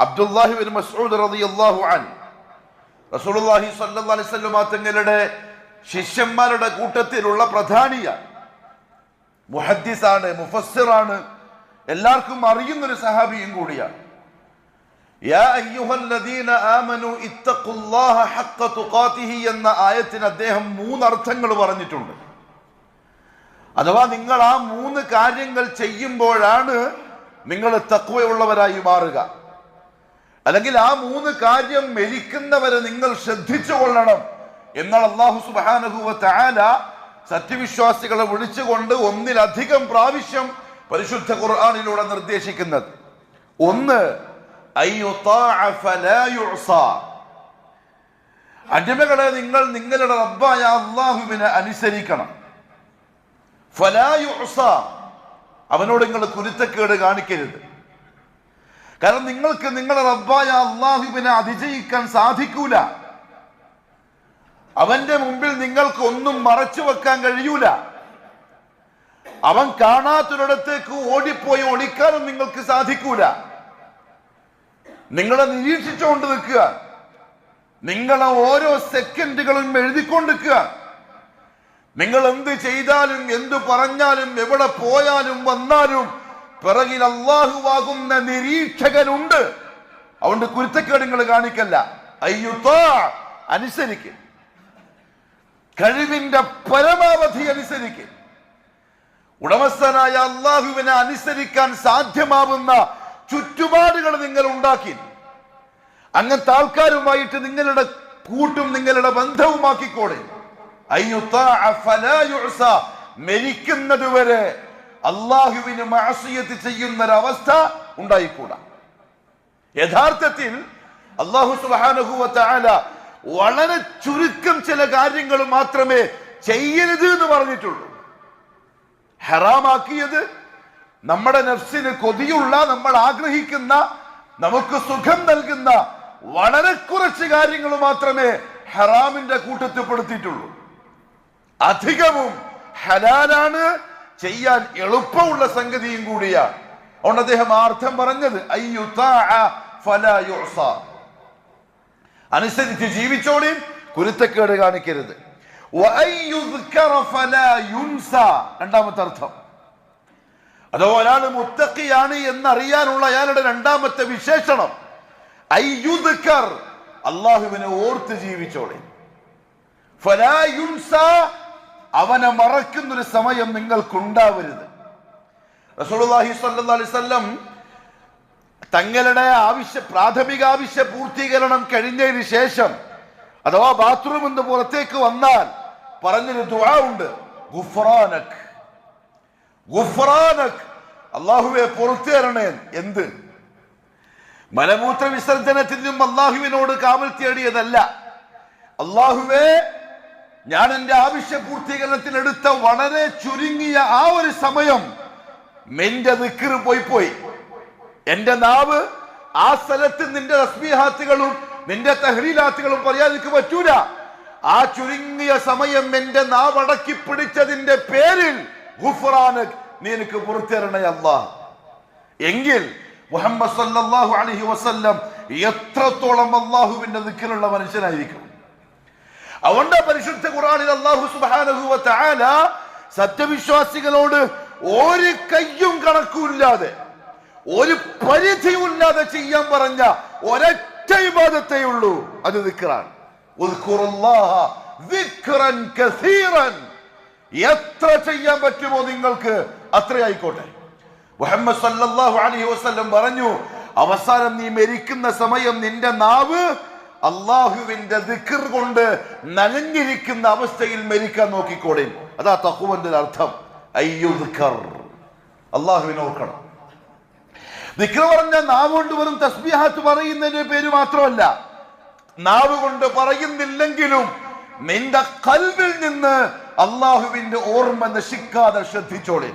Abdullahi bin Masood റളിയല്ലാഹു അൻഹു റസൂലുള്ളാഹി സ്വല്ലല്ലാഹു അലൈഹി വസല്ലം തങ്ങളുടെ ശിഷ്യന്മാരുടെ കൂട്ടത്തിലുള്ള പ്രധാനിയാണ്, മുഹദ്ദിസാണ്, മുഫസ്സിറാണ്, എല്ലാവർക്കും അറിയുന്നൊരു സഹാബിയും കൂടിയാണ്. യാ അയ്യുഹല്ലദീന ആമനു ഇത്തഖുല്ലാഹ ഹഖ്ക തുഖാതിഹി എന്ന ആയത്തിന് അദ്ദേഹം 3 അർത്ഥങ്ങൾ പറഞ്ഞിട്ടുണ്ട്. അഥവാ നിങ്ങൾ ആ 3 കാര്യങ്ങൾ ചെയ്യുമ്പോഴാണ് നിങ്ങൾ തഖ്വയുള്ളവരായി മാറുക. അല്ലെങ്കിൽ ആ 3 കാര്യം മെലിക്കുന്നവരെ നിങ്ങൾ ശ്രദ്ധിച്ചു കൊള്ളണം എന്നാൽ അല്ലാഹു സുബ്ഹാനഹു വ തആല സത്യവിശ്വാസികളെ വിളിച്ചുകൊണ്ട് ഒന്നിലധികം പ്രാവശ്യം പരിശുദ്ധ ഖുർആനിലൂടെ നിർദ്ദേശിക്കുന്നത്. ഒന്ന്, അടിമകളെ നിങ്ങൾ നിങ്ങളുടെ റബ്ബായ അല്ലാഹുവിനെ അനുസരിക്കണം. ഫലാ യുഅസ, അവനോട് നിങ്ങൾ കുരുത്തക്കേട് കാണിക്കരുത്. കാരണം നിങ്ങൾക്ക് നിങ്ങളുടെ റബ്ബായ അല്ലാഹുവിനെ അതിജയിക്കാൻ സാധിക്കൂല. അവന്റെ മുമ്പിൽ നിങ്ങൾക്ക് ഒന്നും മറച്ചു വെക്കാൻ കഴിയൂല. അവൻ കാണാത്തൊരിടത്തേക്ക് ഓടിപ്പോയി ഒളിക്കാനും നിങ്ങൾക്ക് സാധിക്കൂല. നിങ്ങളെ നിരീക്ഷിച്ചുകൊണ്ട് നിൽക്കുക, നിങ്ങളെ ഓരോ സെക്കൻഡുകളും എഴുതിക്കൊണ്ടിരിക്കുക. നിങ്ങൾ എന്ത് ചെയ്താലും എന്തു പറഞ്ഞാലും എവിടെ പോയാലും വന്നാലും പിറകിൽ അല്ലാഹുവാകുന്ന നിരീക്ഷകനുണ്ട്. അതുകൊണ്ട് കുരുത്തക്കേട് നിങ്ങൾ കാണിക്കല്ല. അനുസരിക്ക്, കഴിവിന്റെ പരമാവധി അനുസരിക്ക്. ഉടമസ്ഥനായ അല്ലാഹുവിനെ അനുസരിക്കാൻ സാധ്യമാവുന്ന ചുറ്റുപാടുകൾ നിങ്ങൾ ഉണ്ടാക്കി അങ്ങനത്തെ ആൾക്കാരുമായിട്ട് നിങ്ങളുടെ കൂട്ടും നിങ്ങളുടെ ബന്ധവുമാക്കിക്കോടെ. മരിക്കുന്നത് വരെ അല്ലാഹുവിന് മഅസിയത്ത് ചെയ്യുന്നൊരവസ്ഥ ഉണ്ടായിക്കൂടാ. യഥാർത്ഥത്തിൽ അല്ലാഹു സുബ്ഹാനഹു വ തആല വളരെ ചുരുക്കം ചില കാര്യങ്ങൾ മാത്രമേ ചെയ്യരുത് എന്ന് പറഞ്ഞിട്ടുള്ളൂ. ഹറാമാക്കിയത് നമ്മുടെ നഫ്സിന് കൊതിയുള്ള, നമ്മൾ ആഗ്രഹിക്കുന്ന, നമുക്ക് സുഖം നൽകുന്ന വളരെ കുറച്ച് കാര്യങ്ങൾ മാത്രമേ ഹറാമിന്റെ കൂട്ടത്തിൽപ്പെടുത്തിയിട്ടുള്ളൂ. അധികവും ഹലാലാണ്, ചെയ്യാൻ എളുപ്പമുള്ള സംഗതിയും കൂടിയാണ്. അതുകൊണ്ട് അദ്ദേഹം അർത്ഥം പറഞ്ഞത് അനുസരിച്ച് ജീവിച്ചോളീൻ, കുരുത്തക്കേട് കാണിക്കരുത്. രണ്ടാമത്തെ അർത്ഥം, അഥവാ ഒരാൾ മുത്തഖിയാണ് എന്നറിയാനുള്ള അയാളുടെ രണ്ടാമത്തെ വിശേഷണം അയ്യുദ്കർ, അല്ലാഹുവിനെ ഓർത്ത് ജീവിച്ചോളെ. ഫലാ യുൻസ, അവനെ മറക്കുന്നൊരു സമയം നിങ്ങൾക്കുണ്ടാവരുത്. റസൂലുള്ളാഹി സ്വല്ലല്ലാഹു അലൈഹി വസല്ലം തങ്ങളുടെ പ്രാഥമിക ആവശ്യ പൂർത്തീകരണം കഴിഞ്ഞതിന് ശേഷം അഥവാ ബാത്റൂമിൽ നിന്ന് പുറത്തേക്ക് വന്നാൽ പറഞ്ഞൊരു ദുആ ഉണ്ട്, ഗുഫ്റാനക് ഗുഫ്റാനക്, അല്ലാഹുവേ പുറത്തു തരണേ. എന്ത്? മലമൂത്ര വിസർജനത്തിനും അല്ലാഹുവിനോട് കാവൽ തേടിയതല്ല. അല്ലാഹുവേ, ഞാൻ എന്റെ ആവശ്യ പൂർത്തീകരണത്തിന് എടുത്ത വളരെ ചുരുങ്ങിയ ആ ഒരു സമയം നിന്റെ ദിക്ർ പോയി എന്റെ നാവ് ആ സ്ഥലത്ത് നിന്റെ തസ്ബീഹാത്തുകളും നിന്റെ തഹ്ലീലാത്തുകളും പറയാൻ എനിക്ക് പറ്റൂല. ആ ചുരുങ്ങിയ സമയം എന്റെ നാവ് അടക്കി പിടിച്ചതിന്റെ പേരിൽ ഗുഫ്റാനക്, നീ എനിക്ക് പുറത്തിരണേ അല്ലാഹ്. എങ്കിൽ മുഹമ്മദ് സല്ലല്ലാഹു അലൈഹി വസല്ലം എത്രത്തോളം അല്ലാഹുവിന്റെ ദിക്റുള്ള മനുഷ്യനായിരിക്കും. അതുകൊണ്ട് പരിശുദ്ധ ഖുർആനിൽ അല്ലാഹു സുബ്ഹാനഹു വ തആല സത്യവിശ്വാസികളോട് ഒരു കയ്യും കണക്കുമില്ലാതെ ഒരു പരിധിയുമില്ലാതെ ചെയ്യാൻ പറഞ്ഞ ഒരൊറ്റ ഇബാദത്തേ ഉള്ളൂ, അത് ദിക്റാണ്. ഉദ്കുറുല്ലാഹ ദിക്റൻ കസീറൻ, എത്ര ചെയ്യാൻ പറ്റുമോ നിങ്ങൾക്ക് അത്രയായിക്കോട്ടെ. മുഹമ്മദ് സല്ലല്ലാഹു അലൈഹി വസല്ലം പറഞ്ഞു, അവസാനം നീ മരിക്കുന്ന സമയം നിന്റെ നാവ് അല്ലാഹുവിന്റെ ദിക്ർ കൊണ്ട് നനഞ്ഞിരിക്കുന്ന അവസ്ഥയിൽ മരിക്കാൻ നോക്കിക്കോടെ. അതാ തഖ്വന്റെ അർത്ഥം. അയ്യുദ്കർ, അല്ലാഹുവിനെ ഓർക്കണം. ദിക്ർ പറഞ്ഞ നാവ് കൊണ്ട് വെറും തസ്ബീഹാത്ത് പറയുന്നതിന്റെ പേര് മാത്രമല്ല, നാവ് കൊണ്ട് പറയുന്നില്ലെങ്കിലും നിന്റെ ഖൽബിൽ നിന്ന് അല്ലാഹുവിന്റെ ഓർമ്മ നശിക്കാതെ ശ്രദ്ധിച്ചോളെ.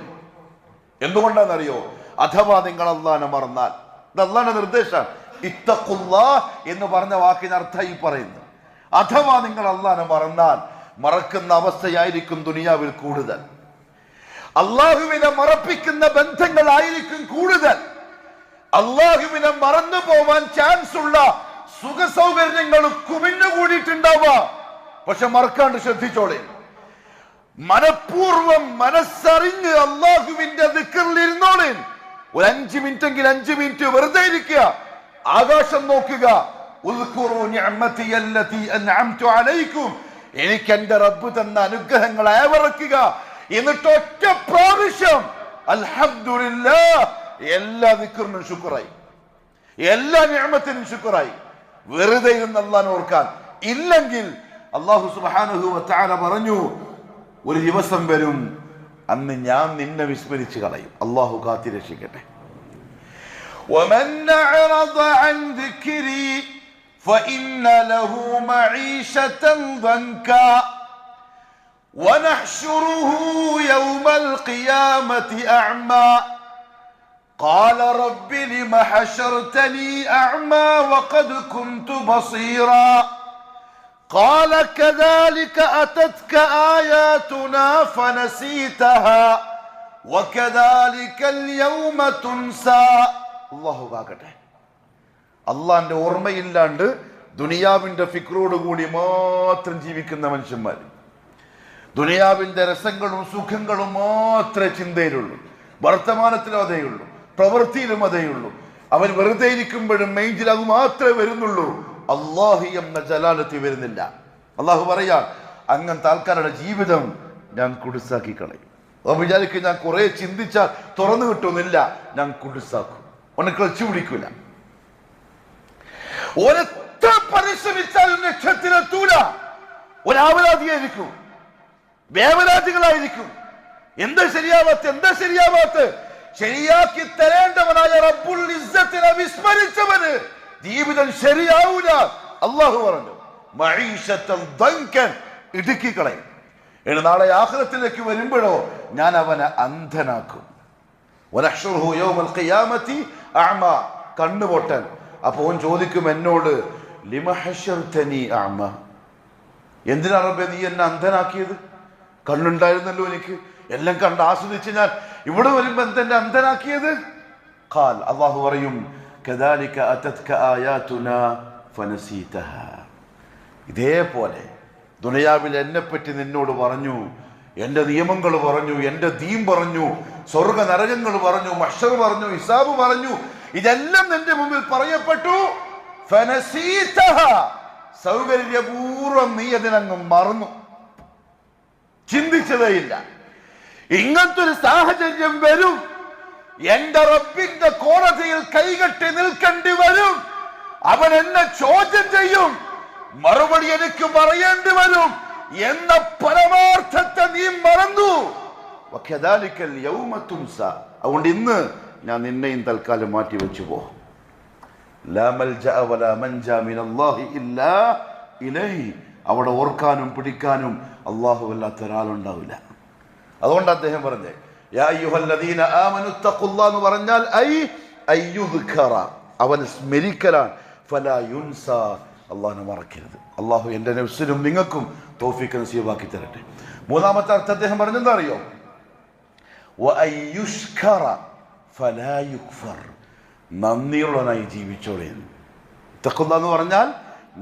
എന്തുകൊണ്ടാണെന്നറിയോ? അഥവാ നിങ്ങൾ അല്ലാഹനെ മറന്നാൽ, ഇത് അല്ലാഹുവിന്റെ നിർദ്ദേശമാണ്. ഇത്തഖുല്ലാഹ് എന്ന് പറഞ്ഞ വാക്കിന് അർത്ഥം ഈ പറയുന്നത്. അഥവാ നിങ്ങൾ അല്ലാഹനെ മറന്നാൽ മറക്കുന്ന അവസ്ഥയായിരിക്കും ദുനിയാവിൽ കൂടുതൽ. അല്ലാഹുവിനെ മറപ്പിക്കുന്ന ബന്ധങ്ങളായിരിക്കും കൂടുതൽ. അള്ളാഹുവിനെ മറന്നു പോവാൻ ചാൻസ് ഉള്ള സുഖ സൗകര്യങ്ങൾ കുമിഞ്ഞുകൂടിയിട്ടുണ്ടാവുക. പക്ഷെ മറക്കാണ്ട് ശ്രദ്ധിച്ചോളെ, മനഃപൂർവം മനസ്സറിഞ്ഞ് അള്ളാഹുവിന്റെ ദിക്റിൽ ഇരുന്നോളെ. ഒരു 5 മിനിറ്റെങ്കിൽ 5 മിനിറ്റ് വെറുതെ ഇരിക്കുക, ആകാശം നോക്കുക. എനിക്ക് എന്റെ റബ്ബ് തന്ന അനുഗ്രഹങ്ങൾ അയവിറക്കുക. എന്നിട്ട് ഒറ്റ പ്രാവശ്യം അൽഹംദുലില്ലാഹ്, എല്ലാ ദിക്റിനും ശുക്റായി, എല്ലാ നിഅമത്തിനും ശുക്റായി. വെറുതെ ഇരുന്ന് അല്ലാഹനെ ഓർക്കാൻ ഇല്ലെങ്കിൽ അല്ലാഹു സുബ്ഹാനഹു വ തആല പറഞ്ഞു, ഒരു ദിവസം വരും അന്ന് ഞാൻ നിന്നെ വിസ്മരിച്ചു കളയും. അല്ലാഹു കാത്തിരക്ഷിക്കട്ടെ. ومن أعرض عن ذكري فإن له معيشة ضنكا ونحشره يوم القيامة أعمى قال رب لم حشرتني أعمى وقد كنت بصيرا قال كذلك أتتك آياتنا فنسيتها وكذلك اليوم تنسى. അള്ളാഹു കാക്കട്ടെ. അള്ളാന്റെ ഓർമ്മയില്ലാണ്ട് ദുനിയാവിന്റെ ഫിക്രോട് കൂടി മാത്രം ജീവിക്കുന്ന മനുഷ്യന്മാർ, ദുനിയാവിന്റെ രസങ്ങളും സുഖങ്ങളും മാത്രമേ ചിന്തയിലുള്ളൂ, വർത്തമാനത്തിലും അതേയുള്ളൂ, പ്രവൃത്തിയിലും അതേയുള്ളൂ. അവൻ വെറുതെ ഇരിക്കുമ്പോഴും മൈൻഡിൽ അത് മാത്രമേ വരുന്നുള്ളൂ, അല്ലാഹു എന്ന ജലാലത്തിൽ വരുന്നില്ല. അള്ളാഹു പറയാ, അങ്ങനത്തെ ആൾക്കാരുടെ ജീവിതം ഞാൻ കുടുസാക്കി കളയും. വിചാരിക്കും ഞാൻ കുറെ ചിന്തിച്ചാൽ തുറന്നു കിട്ടുന്നില്ല, ഞാൻ കുടുസാക്കും. ഒന്ന് ക്ലച്ച് പിടിക്കൂല, ഒരെത്ര പരിശ്രമിച്ചാലും ലക്ഷ്യത്തിലെത്തൂല. ഒരാവലാതിയായിരിക്കും, വേവലാതികളായിരിക്കും. എന്താ ശരിയാവാത്ത ശരിയാക്കി തരേണ്ടവനായ റബ്ബുൽ ഇസ്സത്തിനെ വിസ്മരിച്ചവന് ജീവിതം ശരിയാവൂല. അല്ലാഹു പറഞ്ഞു, മഈശത്തൻ ദൻകൻ, ഇടുക്കി കളയും. ഇനി നാളെ ആഖിറത്തിലേക്ക് വരുമ്പോഴോ ഞാൻ അവനെ അന്ധനാക്കും. വനഹ്ശുറുഹു യൗമൽ ഖിയാമത്തി അഅമ, കണ്ണുപൊട്ടൻ. അപ്പോൾ അവൻ ചോദിക്കും എന്നോട്, ലിമ ഹശർതനി അഅമ, എന്തിനാ റബ്ബേ നീ എന്നെ അന്ധനാക്കിയത്? കണ്ണുണ്ടായിരുന്നല്ലോ എനിക്ക്, എല്ലാം കണ്ട് ആസ്വദിച്ച് ഞാൻ ഇവിടെ വരുമ്പോ എന്തെന്നെ അന്ധനാക്കിയത്? ഖാൽ, അല്ലാഹു പറയും, കദാലിക അതത്ക ആയാതുനാ ഫനസീതഹാ, ഇതേപോലെ ദുനിയാവിൽ എന്നെപ്പറ്റി നിന്നോട് പറഞ്ഞു, എന്റെ നിയമങ്ങൾ പറഞ്ഞു, എന്റെ ദീൻ പറഞ്ഞു, സ്വർഗ നരകങ്ങൾ പറഞ്ഞു, മഹ്ശർ പറഞ്ഞു, ഹിസാബ് പറഞ്ഞു, ഇതെല്ലാം നിന്റെ മുമ്പിൽ പറയപ്പെട്ടു. ഫനസീതഹാ, സൗകര്യപൂർവ്വം നീ അതിനങ്ങ് മറന്നു, ചിന്തിച്ചതേയില്ല. ഇങ്ങനത്തെ ഒരു സാഹചര്യം വരും, എന്റെ റബ്ബിന്റെ കോടതിയിൽ കൈകെട്ടി നിൽക്കേണ്ടി വരും. അവൻ എന്നെ ചോദ്യം ചെയ്യും, മറുപടി എനിക്ക് പറയേണ്ടി വരും എന്ന പരമാർത്ഥത്തെ നീ മറന്നു. അതുകൊണ്ട് ഇന്ന് ഞാൻ നിന്നെയും തൽക്കാലം മാറ്റി വെച്ചു പോ. അവിടെ ഓർക്കാനും പിടിക്കാനും അള്ളാഹു അല്ലാത്ത ഒരാളുണ്ടാവില്ല. അതുകൊണ്ട് അദ്ദേഹം പറഞ്ഞേ, യാ അയ്യുഹല്ലദീന ആമനു തഖുല്ലാഹ് എന്ന് പറഞ്ഞാൽ അവൻ സ്മരിക്കലാണ്. ഫലാ യുൻസാ, അള്ളാഹുനെ മറക്കരുത്. അള്ളാഹു എൻ്റെ നഫ്സിനും നിങ്ങൾക്കും തൗഫീഖ് നസീബാക്കി തരട്ടെ. മൂന്നാമത്തെ അർത്ഥം അദ്ദേഹം പറഞ്ഞെന്താ അറിയോ? വഅയ്യുഷ്കറ ഫലാ യുക്ഫർ, നന്ദിയുള്ളവനായി ജീവിച്ചോളിൻ. തഖ്വ എന്ന് പറഞ്ഞാൽ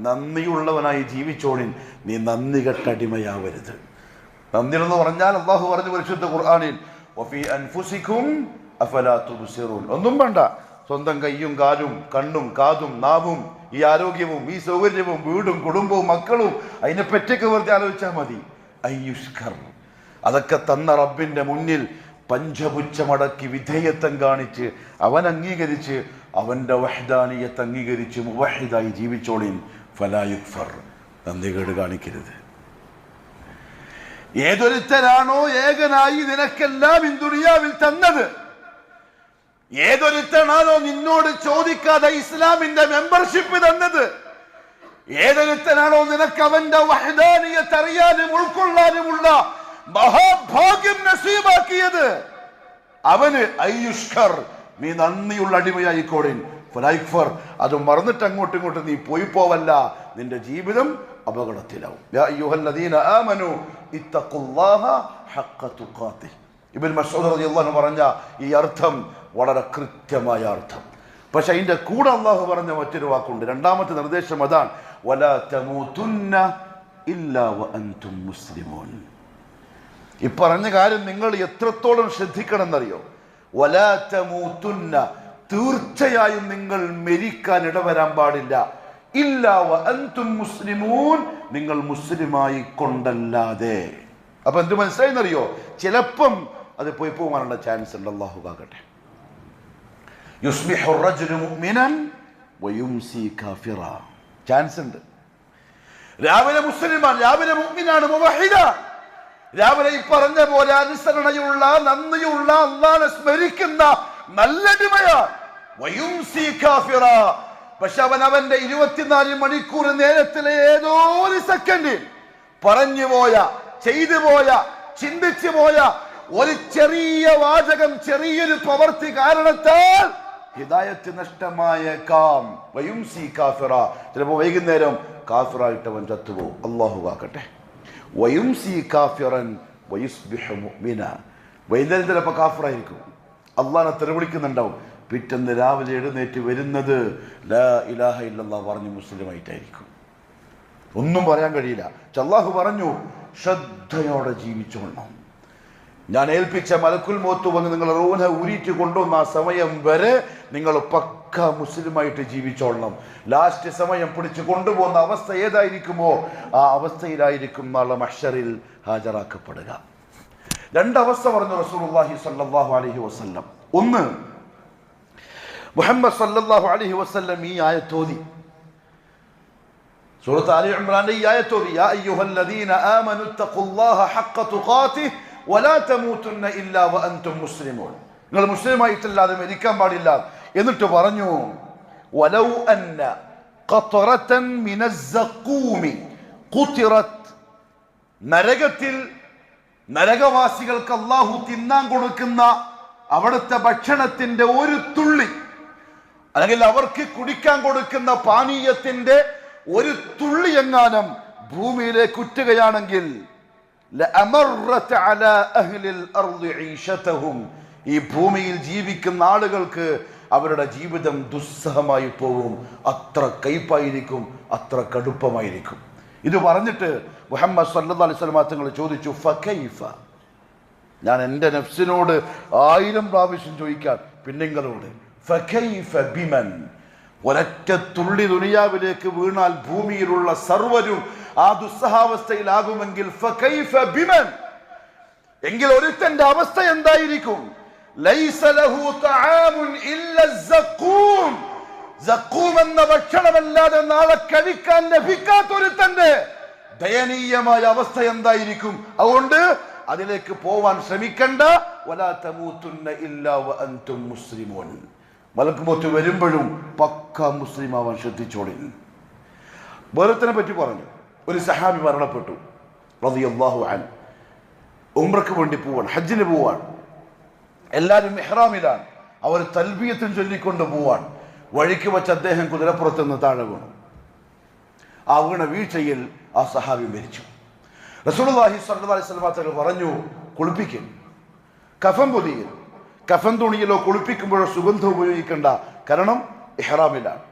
നന്ദിയുള്ളവനായി ജീവിച്ചോളിൻ, നീ നന്ദി കെട്ടടിമയാവരുത്. നന്ദി എന്ന് പറഞ്ഞാൽ അള്ളാഹു പറഞ്ഞു പരിശുദ്ധ ഖുർആനിൽ, വഫീ അൻഫുസികും അഫലാ തുബ്സിറൂൻ, ഒന്നും വേണ്ട, സ്വന്തം കയ്യും കാലും കണ്ണും കാതും നാവും ഈ ആരോഗ്യവും ഈ സൗകര്യവും വീടും കുടുംബവും മക്കളും അതിനെ പറ്റിയൊക്കെ വെറുതെ ആലോചിച്ചാൽ മതി. അയ്യുഷ്കർ, അതൊക്കെ തന്ന റബ്ബിന്റെ മുന്നിൽ പഞ്ചപുച്ഛമടക്കി വിധേയത്വം കാണിച്ച് അവൻ അംഗീകരിച്ച് അവന്റെ വഹ്ദാനിയത്ത് അംഗീകരിച്ച് മുവഹിദായി ജീവിച്ചോളിൻ. ഫലാ യുക്ഫർ, നന്ദികേട് കാണിക്കരുത്. ഏതൊരുത്തരാണോ ഏകനായി നിനക്കെല്ലാം ഈ ദുനിയാവിൽ തന്നത്, ഏതൊരുത്തനാണോ നിന്നോട് ചോദിക്കാതെ ഇസ്ലാമിന്റെ മെമ്പർഷിപ്പ് തന്നത്, ഏതൊരുത്തനാണോ നിനക്ക് അവന്റെ വഹ്ദാനിയത്ത് അറിയാനും ഉൾക്കൊള്ളാനുമുള്ള മഹാഭാഗ്യം നസീബാക്കിയത്, അവന് അയ്യുഷ്കർ, നീ നന്ദിയുള്ള അടിമയായിക്കോടിൻ. ഫലൈഫർ, അത് മറന്നിട്ട് അങ്ങോട്ടും ഇങ്ങോട്ടും നീ പോയി പോവല്ല, നിന്റെ ജീവിതം അപകടത്തിലാവും. യാ അയ്യുഹല്ലദീന ആമനു ഇത്തഖുല്ലാഹ ഹഖ്ക തുഖാതിഹ്. ഇബ്നു മസ്ഊദ് റളിയല്ലാഹു അൻഹു പറഞ്ഞ ഈ അർത്ഥം വളരെ കൃത്യമായ അർത്ഥം. പക്ഷെ അതിന്റെ കൂടെ അള്ളാഹു പറഞ്ഞ മറ്റൊരു വാക്കുണ്ട്. രണ്ടാമത്തെ നിർദ്ദേശം അതാണ്, വലാ തമൂതുന്ന ഇല്ലാ വഅൻതും മുസ്ലിമൂൻ. ഈ പറഞ്ഞ കാര്യം നിങ്ങൾ എത്രത്തോളം ശ്രദ്ധിക്കണം എന്നറിയോ? വലാ തമൂതുന്ന, തീർച്ചയായും നിങ്ങൾ മരിക്കാൻ ഇടവരാൻ പാടില്ല. ഇല്ലാ വഅൻതും മുസ്ലിമൂൻ, നിങ്ങൾ മുസ്ലിമായി കൊണ്ടല്ലാതെ. അപ്പൊ എന്ത് മനസ്സിലായെന്നറിയോ? ചിലപ്പം അത് പോയി പോകാനുള്ള ചാൻസ് ഉണ്ട്. അല്ലാഹു കാക്കട്ടെ. യുസ്ബിഹു റജുലു മുഅ്മിനൻ വയുംസി കാഫിറ. ചാൻസ് ഉണ്ട്. രാവിലെ മുസ്ലിമാണ്, രാവിലെ മുഅ്മിനാണ്, മുവഹിദ, രാവിലെ ഈ പറഞ്ഞ പോലെ അനുസരണയുള്ള, നന്ദിയുള്ള, അല്ലാഹുവിനെ സ്മരിക്കുന്ന നല്ലടിമയാണ്. വയുംസി കാഫിറ. പക്ഷെ അവന്റെ 24 മണിക്കൂർ നേരത്തിലെ ഏതോ ഒരു സെക്കൻഡിൽ പറഞ്ഞു പോയ, ചെയ്തു പോയ, ചിന്തിച്ചു പോയ ഒരു ചെറിയ വാചകം, ചെറിയൊരു പ്രവൃത്തി കാരണത്താൽ ഹിദായത്ത് നഷ്ടമായേക്കാം. വയുംസി കാഫിറ. ചിലപ്പോ വൈകുന്നേരം കാഫിറായിട്ട് അവൻ ചത്തുപോകും. അല്ലാഹു കാക്കട്ടെ. വയുംസി കാഫിറൻ വയുസ്ബിഹു മുഅ്മിന. വൈകുന്നേരം ചിലപ്പോൾ കാഫിറായിരിക്കും, അള്ളാഹനെ തെറിവിളിക്കുന്നുണ്ടാവും. പിറ്റേന്ന് രാവിലെ എഴുന്നേറ്റ് വരുന്നത് ലാ ഇലാഹ ഇല്ലല്ലാഹ് പറഞ്ഞു മുസ്ലിമായിട്ടായിരിക്കും. ഒന്നും പറയാൻ കഴിയില്ല. അല്ലാഹു പറഞ്ഞു, ശ്രദ്ധയോടെ ജീവിച്ചോളണം. ഞാൻ ഏൽപ്പിച്ച മലക്കുൽ മൗത്ത് വന്ന് നിങ്ങൾ റൂഹ ഊരിയിട്ട് കൊണ്ടുവന്ന ആ സമയം വരെ നിങ്ങൾ പക്ക മുസ്ലിമായിട്ട് ജീവിച്ചോളണം. ലാസ്റ്റ് സമയം പിടിച്ച് കൊണ്ടുപോകുന്ന അവസ്ഥ ഏതായിരിക്കുമോ ആ അവസ്ഥയിലായിരിക്കും നാളെ മഹ്ശറിൽ ഹാജരാക്കപ്പെടുക. രണ്ടവസ്ഥ പറഞ്ഞു റസൂലുള്ളാഹി സ്വല്ലല്ലാഹു അലൈഹി വസല്ലം. ഒന്ന്, മുഹമ്മദ് സല്ലല്ലാഹു അലൈഹി വസല്ലം ഈ ആയത്തോതി, സൂറത്ത് ആലി ഇംറാനിലെ ഈ ആയത്തോതി, യാ അയ്യുഹല്ലദീന ആമനു തഖുല്ലാഹ ഹഖ്ക തുഖാതിഹി വലാ തമൂതുന്ന ഇല്ലാ വഅൻതും മുസ്ലിമൂൻ. നിങ്ങൾ മുസ്ലിമായിട്ടല്ലാതെ മരിക്കാൻ പാടില്ല. എന്നിട്ട് പറഞ്ഞു, വലൗ അന്ന ഖത്റതൻ മിനസ്സഖൂമി ഖുതിറത്. നരകത്തിൽ നരകവാസികൾക്ക് അല്ലാഹു തിന്നാൻ കൊടുക്കുന്ന അവിടുത്തെ ഭക്ഷണത്തിന്റെ ഒരു തുള്ളി, അല്ലെങ്കിൽ അവർക്ക് കുടിക്കാൻ കൊടുക്കുന്ന പാനീയത്തിന്റെ ഒരു തുള്ളി എങ്ങാനും ഭൂമിയിലേക്ക് ഉറ്റുകയാണെങ്കിൽ ഈ ഭൂമിയിൽ ജീവിക്കുന്ന ആളുകൾക്ക് അവരുടെ ജീവിതം ദുസ്സഹമായി പോകും. അത്ര കയ്പായിരിക്കും, അത്ര കടുപ്പമായിരിക്കും. ഇത് പറഞ്ഞിട്ട് മുഹമ്മദ് സല്ലല്ലാഹു അലൈഹി വസല്ലം തങ്ങൾ ചോദിച്ചു, ഫകൈഫ. ഞാൻ എൻ്റെ നഫ്സിനോട് 1000 പ്രാവശ്യം ചോദിക്കാൻ, പിന്നെങ്ങളോട് ഫകൈഫ ബിമൻ. ഒരൊറ്റ തുള്ളി ദുനിയാവിലേക്ക് വീണാൽ ഭൂമിയിലുള്ള സർവരും ആ ദുസ്സഹാവസ്ഥയിലാകുമെങ്കിൽ ഫകൈഫ ബിമൻ, എങ്കിൽ ഒരുത്തന്റെ അവസ്ഥ എന്തായിരിക്കും? ലൈസ ലഹു തആമുൻ ഇല്ല സഖൂം. സഖൂം എന്ന ഭക്ഷണമല്ലാതെ നാളെ കഴിക്കാൻ ലഭിക്കാത്ത ഒരുത്തന്റെ ദയനീയമായ അവസ്ഥ എന്തായിരിക്കും? അതുകൊണ്ട് അതിലേക്ക് പോവാൻ ശ്രമിക്കണ്ട. വലാ തമൂതുന്ന ഇല്ലാ വഅൻതും മുസ്ലിമൂൻ. മലക്ക് മൗത്ത് വരുമ്പോഴും പക്ക മുസ്ലിം ആവാൻ ശ്രദ്ധിച്ചോളി. വേറൊരുത്തനെ പറ്റി പറഞ്ഞു, ഒരു സഹാബി മരണപ്പെട്ടു റളിയല്ലാഹു അൻഹു. ഉംറക്ക് വേണ്ടി പോവാൻ, ഹജ്ജിന് പോവാൻ. എല്ലാവരും ഇഹ്റാമിലാണ്. അവർ തൽബിയത്തും ചൊല്ലിക്കൊണ്ട് പോവാൻ. വഴിക്ക് വെച്ച് അദ്ദേഹം കുതിരപ്പുറത്ത് നിന്ന് താഴെ വീണു. ആ വീണ വീഴ്ചയിൽ ആ സഹാബി മരിച്ചു. റസൂലുള്ളാഹി സ്വല്ലല്ലാഹു അലൈഹി വസല്ലം തങ്ങൾ പറഞ്ഞു, കുളിപ്പിക്കും, കഫൻ പൊതിയിൽ, കഫൻ തുണിയിലോ കുളിപ്പിക്കുമ്പോഴോ സുഗന്ധം ഉപയോഗിക്കേണ്ട, കാരണം ഇഹ്റാമിലാണ്.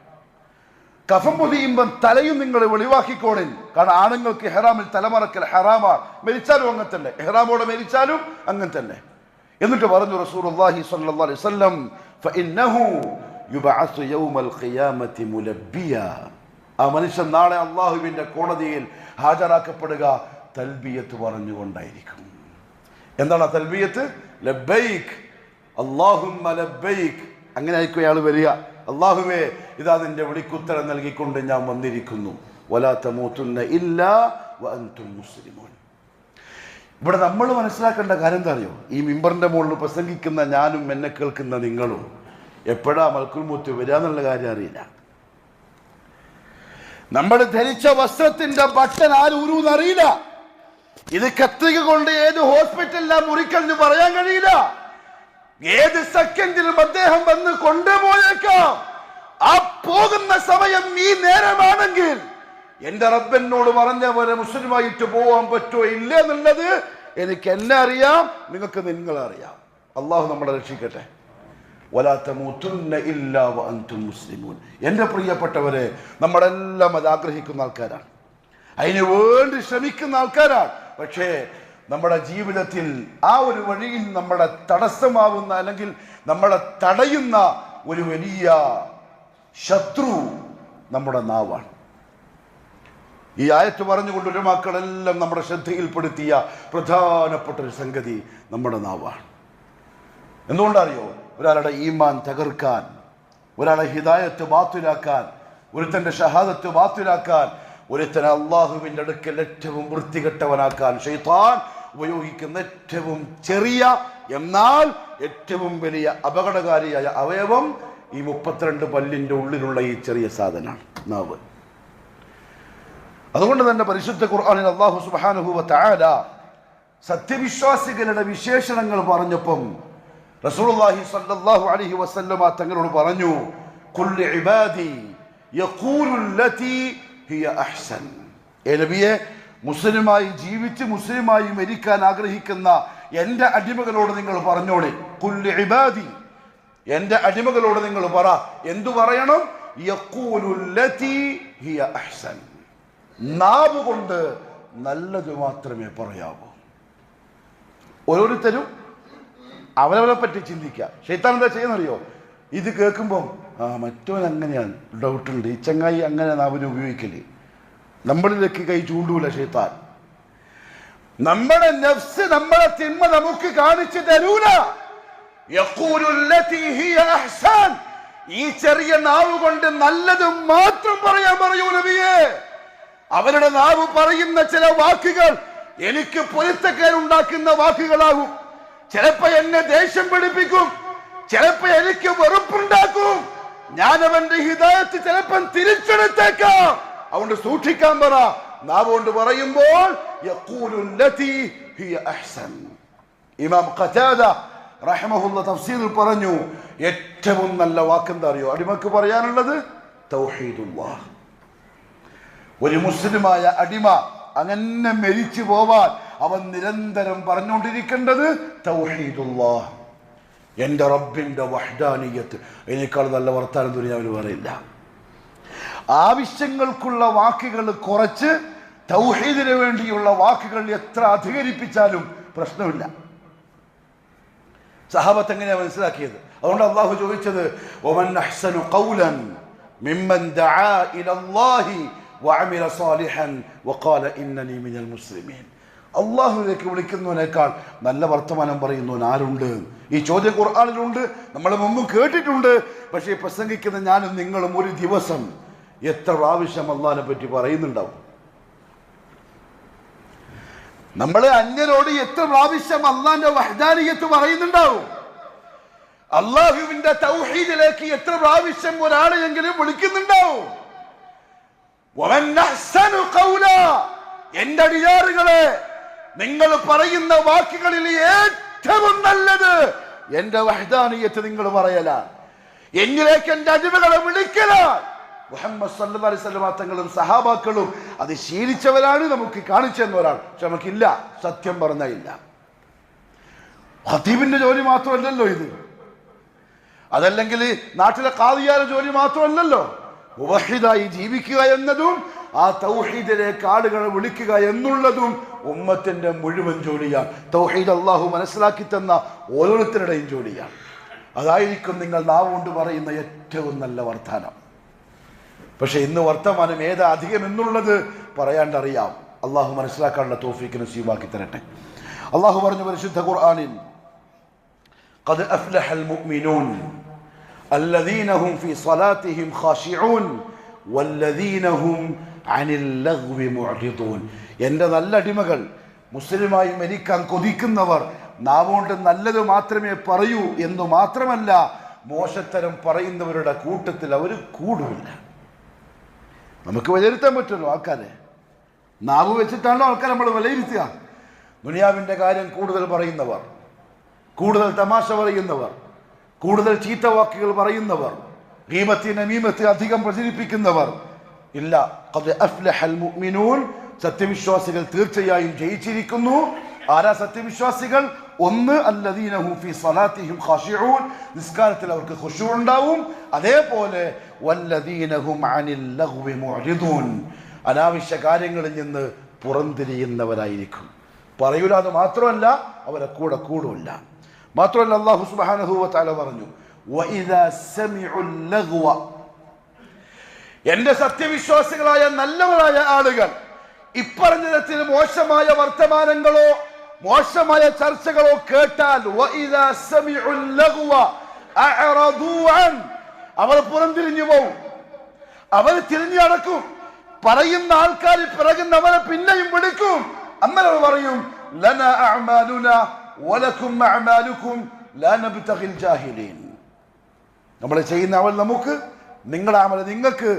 കഫൻ പൊതിയുമ്പം തലയും നിങ്ങൾ വെളിവാക്കിക്കോളിൻ, കാരണം ആണുങ്ങൾക്ക് ഇഹ്റാമിൽ തലമറക്കൽ ഹറാമാണ്. മരിച്ചാലും അങ്ങനെ തന്നെ, ഇഹ്റാമോടെ മരിച്ചാലും അങ്ങനെ തന്നെ. എന്നിട്ട് പറഞ്ഞു റസൂലുള്ളാഹി സ്വല്ലല്ലാഹു അലൈഹി വസല്ലം, ഫഇന്നഹു യുബഅസു യൗമൽ ഖിയാമത്തി മുലബ്ബിയ. ആ മനുഷ്യൻ നാളെ അല്ലാഹുവിന്റെ കോടതിയിൽ ഹാജരാക്കപ്പെടുക തൽബിയത്ത് പറഞ്ഞുകൊണ്ടായിരിക്കും. എന്താണ് ആ തൽബിയത്ത്? ലബ്ബൈക് അല്ലാഹുമ്മ ലബ്ബൈക്. അങ്ങനെ ആയിരിക്കും അയാൾ വരിക. അല്ലാഹുവേ, ഇതാ നിന്റെ വിളിക്കുത്തരം നൽകിക്കൊണ്ട് ഞാൻ വന്നിരിക്കുന്നു. വലാ തമൂതുന്ന ഇല്ലാ വഅൻതും മുസ്ലിമൂൻ. ഇവിടെ നമ്മൾ മനസ്സിലാക്കേണ്ട കാര്യം എന്താ അറിയോ? ഈ മിമ്പറിന്റെ മുകളിൽ പ്രസംഗിക്കുന്ന ഞാനും എന്നെ കേൾക്കുന്ന നിങ്ങളും എപ്പോഴാ മൽക്കുൽ മൗത്ത് വരിക എന്നുള്ള കാര്യം അറിയില്ല. നമ്മൾ ധരിച്ച വസ്ത്രത്തിന്റെ ബട്ടൺ ആരൂന്ന് അറിയില്ല. ഇത് കത്രിക കൊണ്ട് ഏത് ഹോസ്പിറ്റലിലാ മുറിക്കലിന് പറയാൻ കഴിയില്ല. ഏത് സെക്കൻഡിലും അദ്ദേഹം വന്ന് കൊണ്ടുപോയേക്കാം. ആ പോകുന്ന സമയം ഈ നേരമാണെങ്കിൽ എന്റെ റബ്ബനോട് പറഞ്ഞ പോലെ മുസ്ലിമായിട്ട് പോവാൻ പറ്റുമോ ഇല്ല എന്നുള്ളത് എനിക്ക് എന്നെ അറിയാം, നിങ്ങൾക്ക് നിങ്ങളറിയാം. അള്ളാഹു നമ്മളെ രക്ഷിക്കട്ടെ. വലാ തമൂതുന്ന ഇല്ലാ വഅൻതും മുസ്ലിമൂൻ. എൻ്റെ പ്രിയപ്പെട്ടവരെ, നമ്മളെല്ലാം അത് ആഗ്രഹിക്കുന്ന ആൾക്കാരാണ്, അതിനു വേണ്ടി ശ്രമിക്കുന്ന ആൾക്കാരാണ്. പക്ഷേ നമ്മുടെ ജീവിതത്തിൽ ആ ഒരു വഴിയിൽ നമ്മളെ തടസ്സമാവുന്ന അല്ലെങ്കിൽ നമ്മളെ തടയുന്ന ഒരു വലിയ ശത്രു നമ്മുടെ നാവാണ്. ഈ ആയത്ത് പറഞ്ഞുകൊണ്ട് ഉലമാക്കളെല്ലാം നമ്മുടെ ശ്രദ്ധയിൽപ്പെടുത്തിയ പ്രധാനപ്പെട്ട ഒരു സംഗതി നമ്മുടെ നാവാണ്. എന്തുകൊണ്ടറിയോ? ഒരാളുടെ ഈമാൻ തകർക്കാൻ, ഒരാളെ ഹിദായത്ത് ബാത്തിലാക്കാൻ, ഒരുത്തൻ്റെ ഷഹാദത്ത് ബാത്തിലാക്കാൻ, ഒരുത്തനെ അള്ളാഹുവിൻ്റെ അടുക്കൽ ഏറ്റവും വൃത്തികെട്ടവനാക്കാൻ ശൈത്താൻ ഉപയോഗിക്കുന്ന ഏറ്റവും ചെറിയ എന്നാൽ ഏറ്റവും വലിയ അപകടകാരിയായ അവയവം ഈ 32 പല്ലിൻ്റെ ഉള്ളിലുള്ള ഈ ചെറിയ സാധനമാണ്, നാവ്. അതുകൊണ്ട് തന്നെ പരിശുദ്ധ ഖുർആനിൽ അല്ലാഹു സുബ്ഹാനഹു വ തആല സത്യവിശ്വാസികളുടെ വിശേഷണങ്ങൾ പറഞ്ഞപ്പം റസൂലുള്ളാഹി സ്വല്ലല്ലാഹു അലൈഹി വസല്ലമ തങ്ങളോട് പറഞ്ഞു, ഖുൽ ഇബാദി യഖൂലു ലതി ഹിയ അഹ്സൻ. നബിയെ, മുസ്ലിമായി ജീവിച്ച് മുസ്ലിമായി മരിക്കാൻ ആഗ്രഹിക്കുന്ന എൻ്റെ അടിമകളോട് നിങ്ങൾ പറഞ്ഞോളെ, ഖുൽ ഇബാദി, എൻ്റെ അടിമകളോട് നിങ്ങൾ പറ. എന്തു പറയണം? യഖൂലു ലതി ഹിയ അഹ്സൻ. നാവ് കൊണ്ട് നല്ലത് മാത്രമേ പറയാവൂ. ഓരോരുത്തരും അവരവരെ പറ്റി ചിന്തിക്കുക. ശൈത്താൻ എന്താ ചെയ്യുന്നറിയോ? ഇത് കേൾക്കുമ്പോൾ മറ്റവൻ അങ്ങനെയാണ്, ഡൗട്ടുണ്ട്, ഈ ചങ്ങായി അങ്ങനെ നാവിനെ ഉപയോഗിക്കല്. നമ്മളിലേക്ക് കൈ ചൂണ്ടൂല ശൈത്താൻ. നമ്മുടെ നഫ്സ് നമ്മളെ തിന്മ നമുക്ക് കാണിച്ചു തരൂല. ഈ ചെറിയ നാവ് കൊണ്ട് നല്ലത് മാത്രം പറയാൻ പറയൂ നബിയെ. അവരുടെ നാവ് പറയുന്ന ചില വാക്കുകൾ എനിക്ക് പൊരുത്തക്കേടുണ്ടാക്കുന്ന വാക്കുകളാകും. ചിലപ്പോ എന്നെ ദേഷ്യം പിടിപ്പിക്കും, ചിലപ്പോ എനിക്ക് വെറുപ്പുണ്ടാക്കും. ഞാൻ അവന്റെ ഹിദായത്ത് ചിലപ്പം തിരിച്ചെടുത്തേക്കാം. അതുകൊണ്ട് സൂക്ഷിക്കാൻ പറ. നാവ് കൊണ്ട് പറയുമ്പോൾ ഇമാം ഖതാദ റഹിമഹുല്ലാ തഫ്സീറിൽ പറഞ്ഞു, ഏറ്റവും നല്ല വാക്കെന്താ അറിയോ അടിമക്ക് പറയാനുള്ളത്? തൗഹീദുല്ലാഹ്. ഒരു മുസ്ലിമായ അടിമ അങ്ങനെ മരിച്ചു പോവാൻ അവൻ നിരന്തരം പറഞ്ഞുകൊണ്ടിരിക്കേണ്ടത് തൗഹീദുല്ലാഹ്, എൻ്റെ റബ്ബിൻ്റെ വഹ്ദാനിയത്ത്. ഇതിനേക്കാൾ നല്ല വർത്താനം ദുനിയാവിൽ പറയില്ല. ആവശ്യങ്ങൾക്കുള്ള വാക്കുകൾ കുറച്ച് തൗഹീദിന് വേണ്ടിയുള്ള വാക്കുകൾ എത്ര അധികരിപ്പിച്ചാലും പ്രശ്നമില്ല. സഹാബത്ത് എങ്ങനെയാ മനസ്സിലാക്കിയത്? അതുകൊണ്ട് അള്ളാഹു ചോദിച്ചത്, വമൻ അഹ്സനു ഖൗലൻ മിമ്മൻ ദആ ഇലല്ലാഹി വഅമില സാലിഹൻ വഖാല ഇന്നനി മിനൽ മുസ്ലിമീൻ. അള്ളാഹുവിലേക്ക് വിളിക്കുന്നവനേക്കാൾ നല്ല വർത്തമാനം പറയുന്നവൻ ആരുണ്ട്? ഈ ചോദ്യം ഖുർആനിലുണ്ട്, നമ്മൾ മുമ്പും കേട്ടിട്ടുണ്ട്. പക്ഷേ പ്രസംഗിക്കുന്ന ഞാനും നിങ്ങളും ഒരു ദിവസം എത്ര പ്രാവശ്യം അള്ളാഹിനെ പറ്റി പറയുന്നുണ്ടാവും? നമ്മൾ അന്യരോട് എത്ര പ്രാവശ്യം അള്ളാഹിന്റെ വഹ്ദാനിയത്ത് പറയുന്നുണ്ടാവും? അള്ളാഹുവിന്റെ തൗഹീദിലേക്ക് എത്ര പ്രാവശ്യം ഒരാളെയെങ്കിലും വിളിക്കുന്നുണ്ടാവും? എന്റെ അടിയാറുകളെ, നിങ്ങൾ പറയുന്ന വാക്കുകളിൽ ഏറ്റവും നല്ലത് എന്റെ വഹ്ദാനിയത്ത് നിങ്ങൾ പറയല, എന്നിലേക്ക് എന്റെ അടിമകളെ വിളിക്കല. മുഹമ്മദ് സല്ലല്ലാഹു അലൈഹി വസല്ലം തങ്ങളും സഹാബാക്കളും അത് ശീലിച്ചവരാണ്, നമുക്ക് കാണിച്ചു തന്നവരാണ്. പക്ഷെ നമുക്കില്ല, സത്യം പറഞ്ഞില്ല. ഖതീബിന്റെ ജോലി മാത്രമല്ലല്ലോ ഇത്, അതല്ലെങ്കിൽ നാട്ടിലെ ഖാദിയാരുടെ ജോലി മാത്രമല്ലല്ലോ. മുവഹിദായി ജീവിക്കുക എന്നതും ആ തൗഹീദിലേക്ക് ആളുകളെ വിളിക്കുക എന്നുള്ളതും ഉമ്മത്തിന്റെ മുഴുവൻ ജോലിയാണ്. തൗഹീദ് അള്ളാഹു മനസ്സിലാക്കി തന്ന ഓരോരുത്തരുടെയും ജോലിയാണ്. അതായിരിക്കും നിങ്ങൾ നാവ് കൊണ്ട് പറയുന്ന ഏറ്റവും നല്ല വർത്താനം. പക്ഷെ ഇന്ന് വർത്തമാനം ഏതാ അധികം എന്നുള്ളത് പറയാണ്ടറിയാം. അള്ളാഹു മനസ്സിലാക്കാനുള്ള തൗഫീഖ് നസീബാക്കി തരട്ടെ. അള്ളാഹു പറഞ്ഞു പരിശുദ്ധ ഖുർആനിൽ, ഖദ് അഫ്ലഹൽ മുഅ്മിനൂൻ الذين هم في صلاتهم خاشعون والذين هم عن اللغو معرضون. എൻ്റെ നല്ല അടിമകൾ, മുസ്ലിമായി മരിക്കാൻ കൊതിക്കുന്നവർ, നാവുകൊണ്ട് നല്ലത് മാത്രമേ പറയൂ എന്ന് മാത്രമല്ല, മോശത്തരം പറയുന്നവരുടെ കൂട്ടത്തിൽ അവർ കൂടുമില്ല. നമുക്ക് വിലയിരുത്താൻ പറ്റുമല്ലോ ആൾക്കാരെ. നാവ് വെച്ചിട്ടാണല്ലോ ആൾക്കാർ നമ്മൾ വിലയിരുത്തുക. ദുനിയാവിൻ്റെ കാര്യം കൂടുതൽ പറയുന്നവർ, കൂടുതൽ തമാശ പറയുന്നവർ, കൂടുതൽ ചീത്ത വാക്കുകൾ പറയുന്നവർ, ഗീബത്ത് നമീമത്ത് അധികം പ്രചരിപ്പിക്കുന്നവർ ഇല്ല. ഖദ് അഫ്ലഹൽ മുഅ്മിനൂൻ, സത്യവിശ്വാസികൾ തീർച്ചയായും ജയിച്ചിരിക്കുന്നു. ആരാ സത്യവിശ്വാസികൾ? ഒന്ന്, അല്ലദീന ഹും ഫീ സ്വലാത്തിഹിം ഖാശിഊൻ, നിസ്കാരത്തിൽ അവർക്ക് ഖുശൂ ഉണ്ടാവും. അതേപോലെ വല്ലദീന ഹും അനിൽ ലഗ്വി മുഅ്രിദൂൻ, അനാവശ്യ കാര്യങ്ങളിൽ നിന്ന് പുറംതിരിയുന്നവരായിരിക്കും. പറയൂല എന്ന് മാത്രമല്ല, അവരെ കൂടെ കൂടില്ല. മാത്രമല്ല അല്ലാഹു സുബ്ഹാനഹു വ തആല പറഞ്ഞു, വഇദാ സമിഉൽ ലഗ്വ, എന്റെ സത്യവിശ്വാസികളായ നല്ലവരായ ആളുകൾ ഇപ്പറഞ്ഞ തരത്തിൽ മോശമായ വർത്തമാനങ്ങളോ മോശമായ ചർച്ചകളോ കേട്ടാൽ വഇദാ സമിഉൽ ലഗ്വ അഅറദൂ അൻ, അവർ പുറംതിരിഞ്ഞു പോകും, അവർ തിരിഞ്ഞു നടക്കും. പറയുന്ന ആൾക്കാരിൽ പിറകുന്നവരെ പിന്നെയും വിളിക്കും. അങ്ങനെ പറയും, ലനാ അഅമാലുനാ വലക്കും അഅമാലുക്കും ലാ നബ്തഗിൽ ജാഹിലീൻ, നമ്മൾ ചെയ്യുന്ന അമൽ നമുക്ക്, നിങ്ങളുടെ അമൽ നിങ്ങൾക്ക്,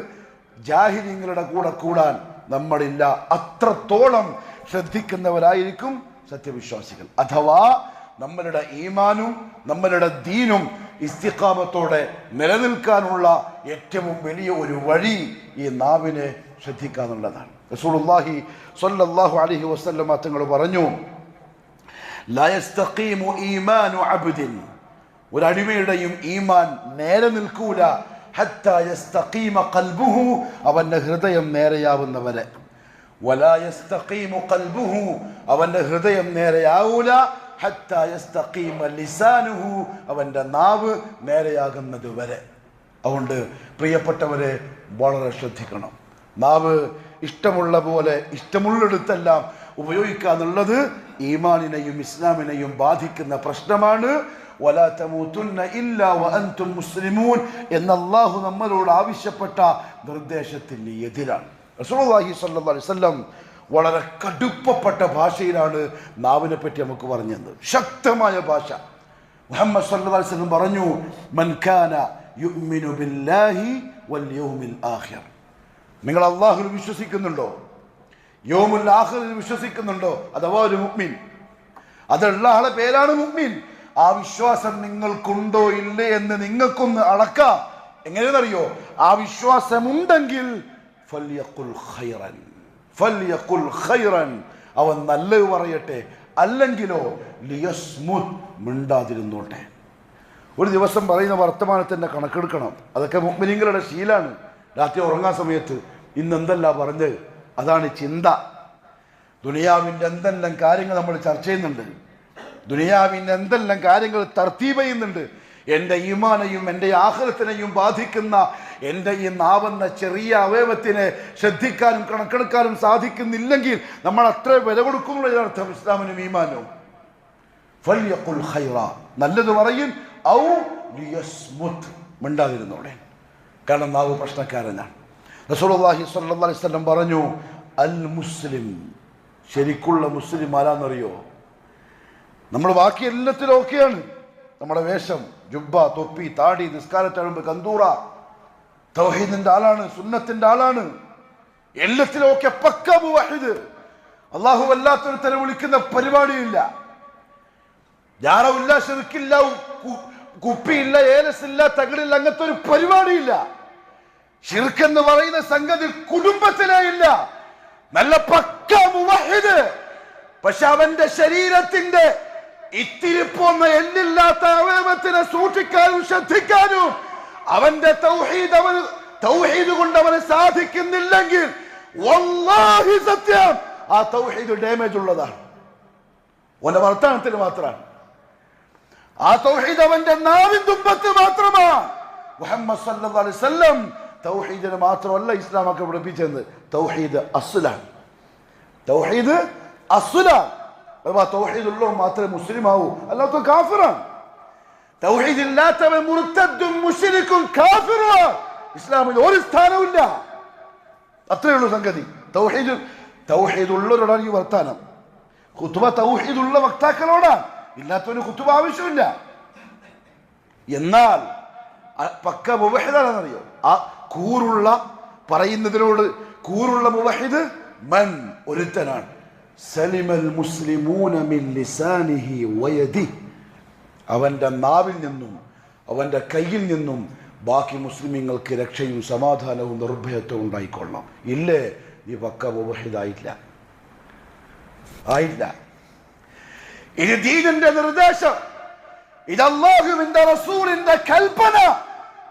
ജാഹിലീങ്ങളുടെ കൂടെ കൂടാൻ നമ്മളില്ല. അത്രത്തോളം ശ്രദ്ധിക്കുന്നവരായിരിക്കും സത്യവിശ്വാസികൾ. അഥവാ നമ്മളുടെ ഈമാനും നമ്മളുടെ ദീനും ഇസ്തിഖാമത്തോടെ നിലനിൽക്കാനുള്ള ഏറ്റവും വലിയ ഒരു വഴി ഈ നാവിനെ ശ്രദ്ധിക്കാന്നുള്ളതാണ്. റസൂലുള്ളാഹി സ്വല്ലല്ലാഹു അലൈഹി വസല്ലം തങ്ങൾ പറഞ്ഞു, ലാ യസ്തഖീമു ഈമാനു അബ്ദിൻ, ഒരടിമയുടെയും ഈമാൻ നേരെ നിൽക്കൂല, ഹത്താ യസ്തഖീമ ഖൽബുഹു, അവന്റെ ഹൃദയം നേരെയാവുന്നവരെ. വലാ യസ്തഖീമു ഖൽബുഹു, അവന്റെ ഹൃദയം നേരെയാവൂല, ഹത്താ യസ്തഖീമ ലിസാനുഹു, അവന്റെ നാവ് നേരെയാകുന്നത് വരെ. അതുകൊണ്ട് പ്രിയപ്പെട്ടവരെ വളരെ ശ്രദ്ധിക്കണം. നാവ് ഇഷ്ടമുള്ള പോലെ ഇഷ്ടമുള്ളിടത്തെല്ലാം ഉപയോഗിക്കാന്നുള്ളത് ഈമാനിനെയും ഇസ്ലാമിനെയും ബാധിക്കുന്ന പ്രശ്നമാണ്. വലാ തമൂതുന്ന ഇല്ലാ വഅൻതും മുസ്ലിമൂൻ എന്ന് അല്ലാഹു നമ്മളോട് ആവശ്യപ്പെട്ട നിർദ്ദേശത്തിന് എതിരാണ്. റസൂലുള്ളാഹി സ്വല്ലല്ലാഹു അലൈഹി വസല്ലം വളരെ കടുപ്പപ്പെട്ട ഭാഷയിലാണ് നാവിനെ പറ്റി നമുക്ക് പറഞ്ഞത്. ശക്തമായ ഭാഷ. മുഹമ്മദ് സ്വല്ലല്ലാഹു അലൈഹി വസല്ലം പറഞ്ഞു, മൻ കാന യുഅ്മിനു ബില്ലാഹി വൽ യൗമിൽ ആഖിർ, നിങ്ങൾ അല്ലാഹുവിൽ വിശ്വസിക്കുന്നുണ്ടോ, യൗമുൽ ആഖിറിൽ വിശ്വസിക്കുന്നുണ്ടോ? അഥവാ ഒരു മുഅ്മിൻ, അതുള്ള ആളെ പേരാണ് മുഅ്മിൻ. ആ വിശ്വാസം നിങ്ങൾക്കുണ്ടോ ഇല്ലേ എന്ന് നിങ്ങൾക്കൊന്ന് അളക്കാം. എങ്ങനെയെന്നറിയോ? ആ വിശ്വാസമുണ്ടെങ്കിൽ ഫൽയഖുൽ ഖൈറൻ, ഫൽയഖുൽ ഖൈറൻ, അവൻ നല്ലത് പറയട്ടെ, അല്ലെങ്കിലോ ലിയസ്മുത്, മിണ്ടാതിരുന്നോട്ടെ. ഒരു ദിവസം പറയുന്ന വർത്തമാനത്തിൻ്റെ കണക്കെടുക്കണം. അതൊക്കെ മുഅ്മിനീങ്ങളുടെ ശീലാണ്. രാത്രി ഉറങ്ങാൻ സമയത്ത് ഇന്ന് എന്തല്ല പറഞ്ഞത്, അതാണ് ചിന്ത. ദുനിയാവിൻ്റെ എന്തെല്ലാം കാര്യങ്ങൾ നമ്മൾ ചർച്ച ചെയ്യുന്നുണ്ട്, ദുനിയാവിൻ്റെ എന്തെല്ലാം കാര്യങ്ങൾ തർത്തീബ് ചെയ്യുന്നുണ്ട്. എൻ്റെ ഈമാനെയും എൻ്റെ ആഖിറത്തിനെയും ബാധിക്കുന്ന എൻ്റെ ഈ നാവെന്ന ചെറിയ അവയവത്തിനെ ശ്രദ്ധിക്കാനും കണക്കെടുക്കാനും സാധിക്കുന്നില്ലെങ്കിൽ നമ്മൾ അത്ര വില കൊടുക്കുന്നുള്ള അർത്ഥം ഇസ്ലാമിനും ഈമാനും. ഫൽയഖുൽ ഖൈറ, നല്ലത് പറയും, ഔ ലിയസ്മുത്, മിണ്ടാതിരുന്നോടെ. കാരണം നാവ് പ്രശ്നക്കാരനാണ്. റസൂലുള്ളാഹി സ്വല്ലല്ലാഹു അലൈഹി വസല്ലം പറഞ്ഞു, അൽ മുസ്ലിം, ശരിക്കുള്ള മുസ്ലിം ആരാന്നറിയോ? നമ്മൾ ബാക്കി എല്ലാത്തിലും ഓക്കെയാണ്. നമ്മുടെ വേഷം, ജുബ്ബ, തൊപ്പി, താടി, നിസ്കാരത്തഴമ്പ്, കന്തൂറ, തൗഹീദിന്റെ ആളാണ്, സുന്നത്തിന്റെ ആളാണ്, എല്ലാത്തിലും ഓക്കെ, പക്ക മുവഹിദ്. അള്ളാഹു വല്ലാത്തൊരു തരം വിളിക്കുന്ന പരിപാടിയില്ല, ജാറവില്ല, ശിർക്കില്ല, കുപ്പിയില്ല, ഏലസില്ല, തകിടില്ല, അങ്ങനത്തെ ഒരു പരിപാടിയില്ല. ശിർക്ക് പറയുന്ന സംഗതി കുടുംബത്തിലേ ഇല്ല. നല്ല പക്ക മുവഹിദ്. പക്ഷെ അവന്റെ ശരീരത്തിന്റെ ഇത്തിരി പോന്ന എല്ലില്ലാത്ത അവയവത്തിനെ സൂക്ഷിക്കാനും ശ്രദ്ധിക്കാനും അവന്റെ തൗഹീദ് കൊണ്ട് അവന് സാധിക്കുന്നില്ലെങ്കിൽ വല്ലാഹി സത്യം, ആ തൗഹീദ് ഡാമേജ് ഉള്ളതാണ്. അവന്റെ വർത്തമാനത്തിന് മാത്രമാണ്. ആ തൗഹീദ് അവന്റെ നാവിൻ തുമ്പത്ത് മാത്രമാണ്. മുഹമ്മദ് സല്ലല്ലാഹു അലൈഹി വസല്ലം തൗഹീദിനെ മാത്രമല്ല ഇസ്ലാമൊക്കെ പഠിപ്പിച്ചത്, തൗഹീദ് അസ്ലാണ്. തൗഹീദ് അസ്ലാണ്. അഥവാ തൗഹീദ് ഉള്ളവർ മാത്രമേ മുസ്ലിം ആവൂ, അല്ലാത്ത കാഫിറാണ്. തൗഹീദ് ഇല്ലാത്തവൻ മുർത്തദ്ദും മുശ്രിക്കും കാഫിറുമാണ്. ഇസ്ലാമിൽ ഒരു സ്ഥാനവുമില്ല. അത്രയേ ഉള്ളൂ സംഗതി. തൗഹീദ് ഉള്ളവരോടാണ് ഈ വർത്താനം. ഖുതുബ തൗഹീദ് ഉള്ള വക്താക്കളോടാണ്, ഇല്ലാത്തവന് ഖുതുബ ആവശ്യമില്ല. എന്നാൽ പക്ക മുവഹിദാണെന്നറിയോ? ആ കൂറുള്ള പറയുന്നതിനോട് കൂറുള്ള മുവഹിദ് മൻ, ഒരുത്തനാണ്. സലിമൽ മുസ്ലിമൂന മിൻ ലിസാനിഹി വയദിഹി, അവന്റെ നാവിൽ നിന്നും അവന്റെ കയ്യിൽ നിന്നും ബാക്കി മുസ്ലിമീങ്ങൾക്ക് രക്ഷയും സമാധാനവും നിർഭയത്വവും ഉണ്ടായിക്കൊള്ളാം. ഇല്ലേ, നീ പക്ക മുവഹിദായില്ല, ആയില്ല. ഇത് ദീനിന്റെ നിർദ്ദേശം, ഇത് അല്ലാഹുവിന്റെ റസൂലിന്റെ കൽപ്പന.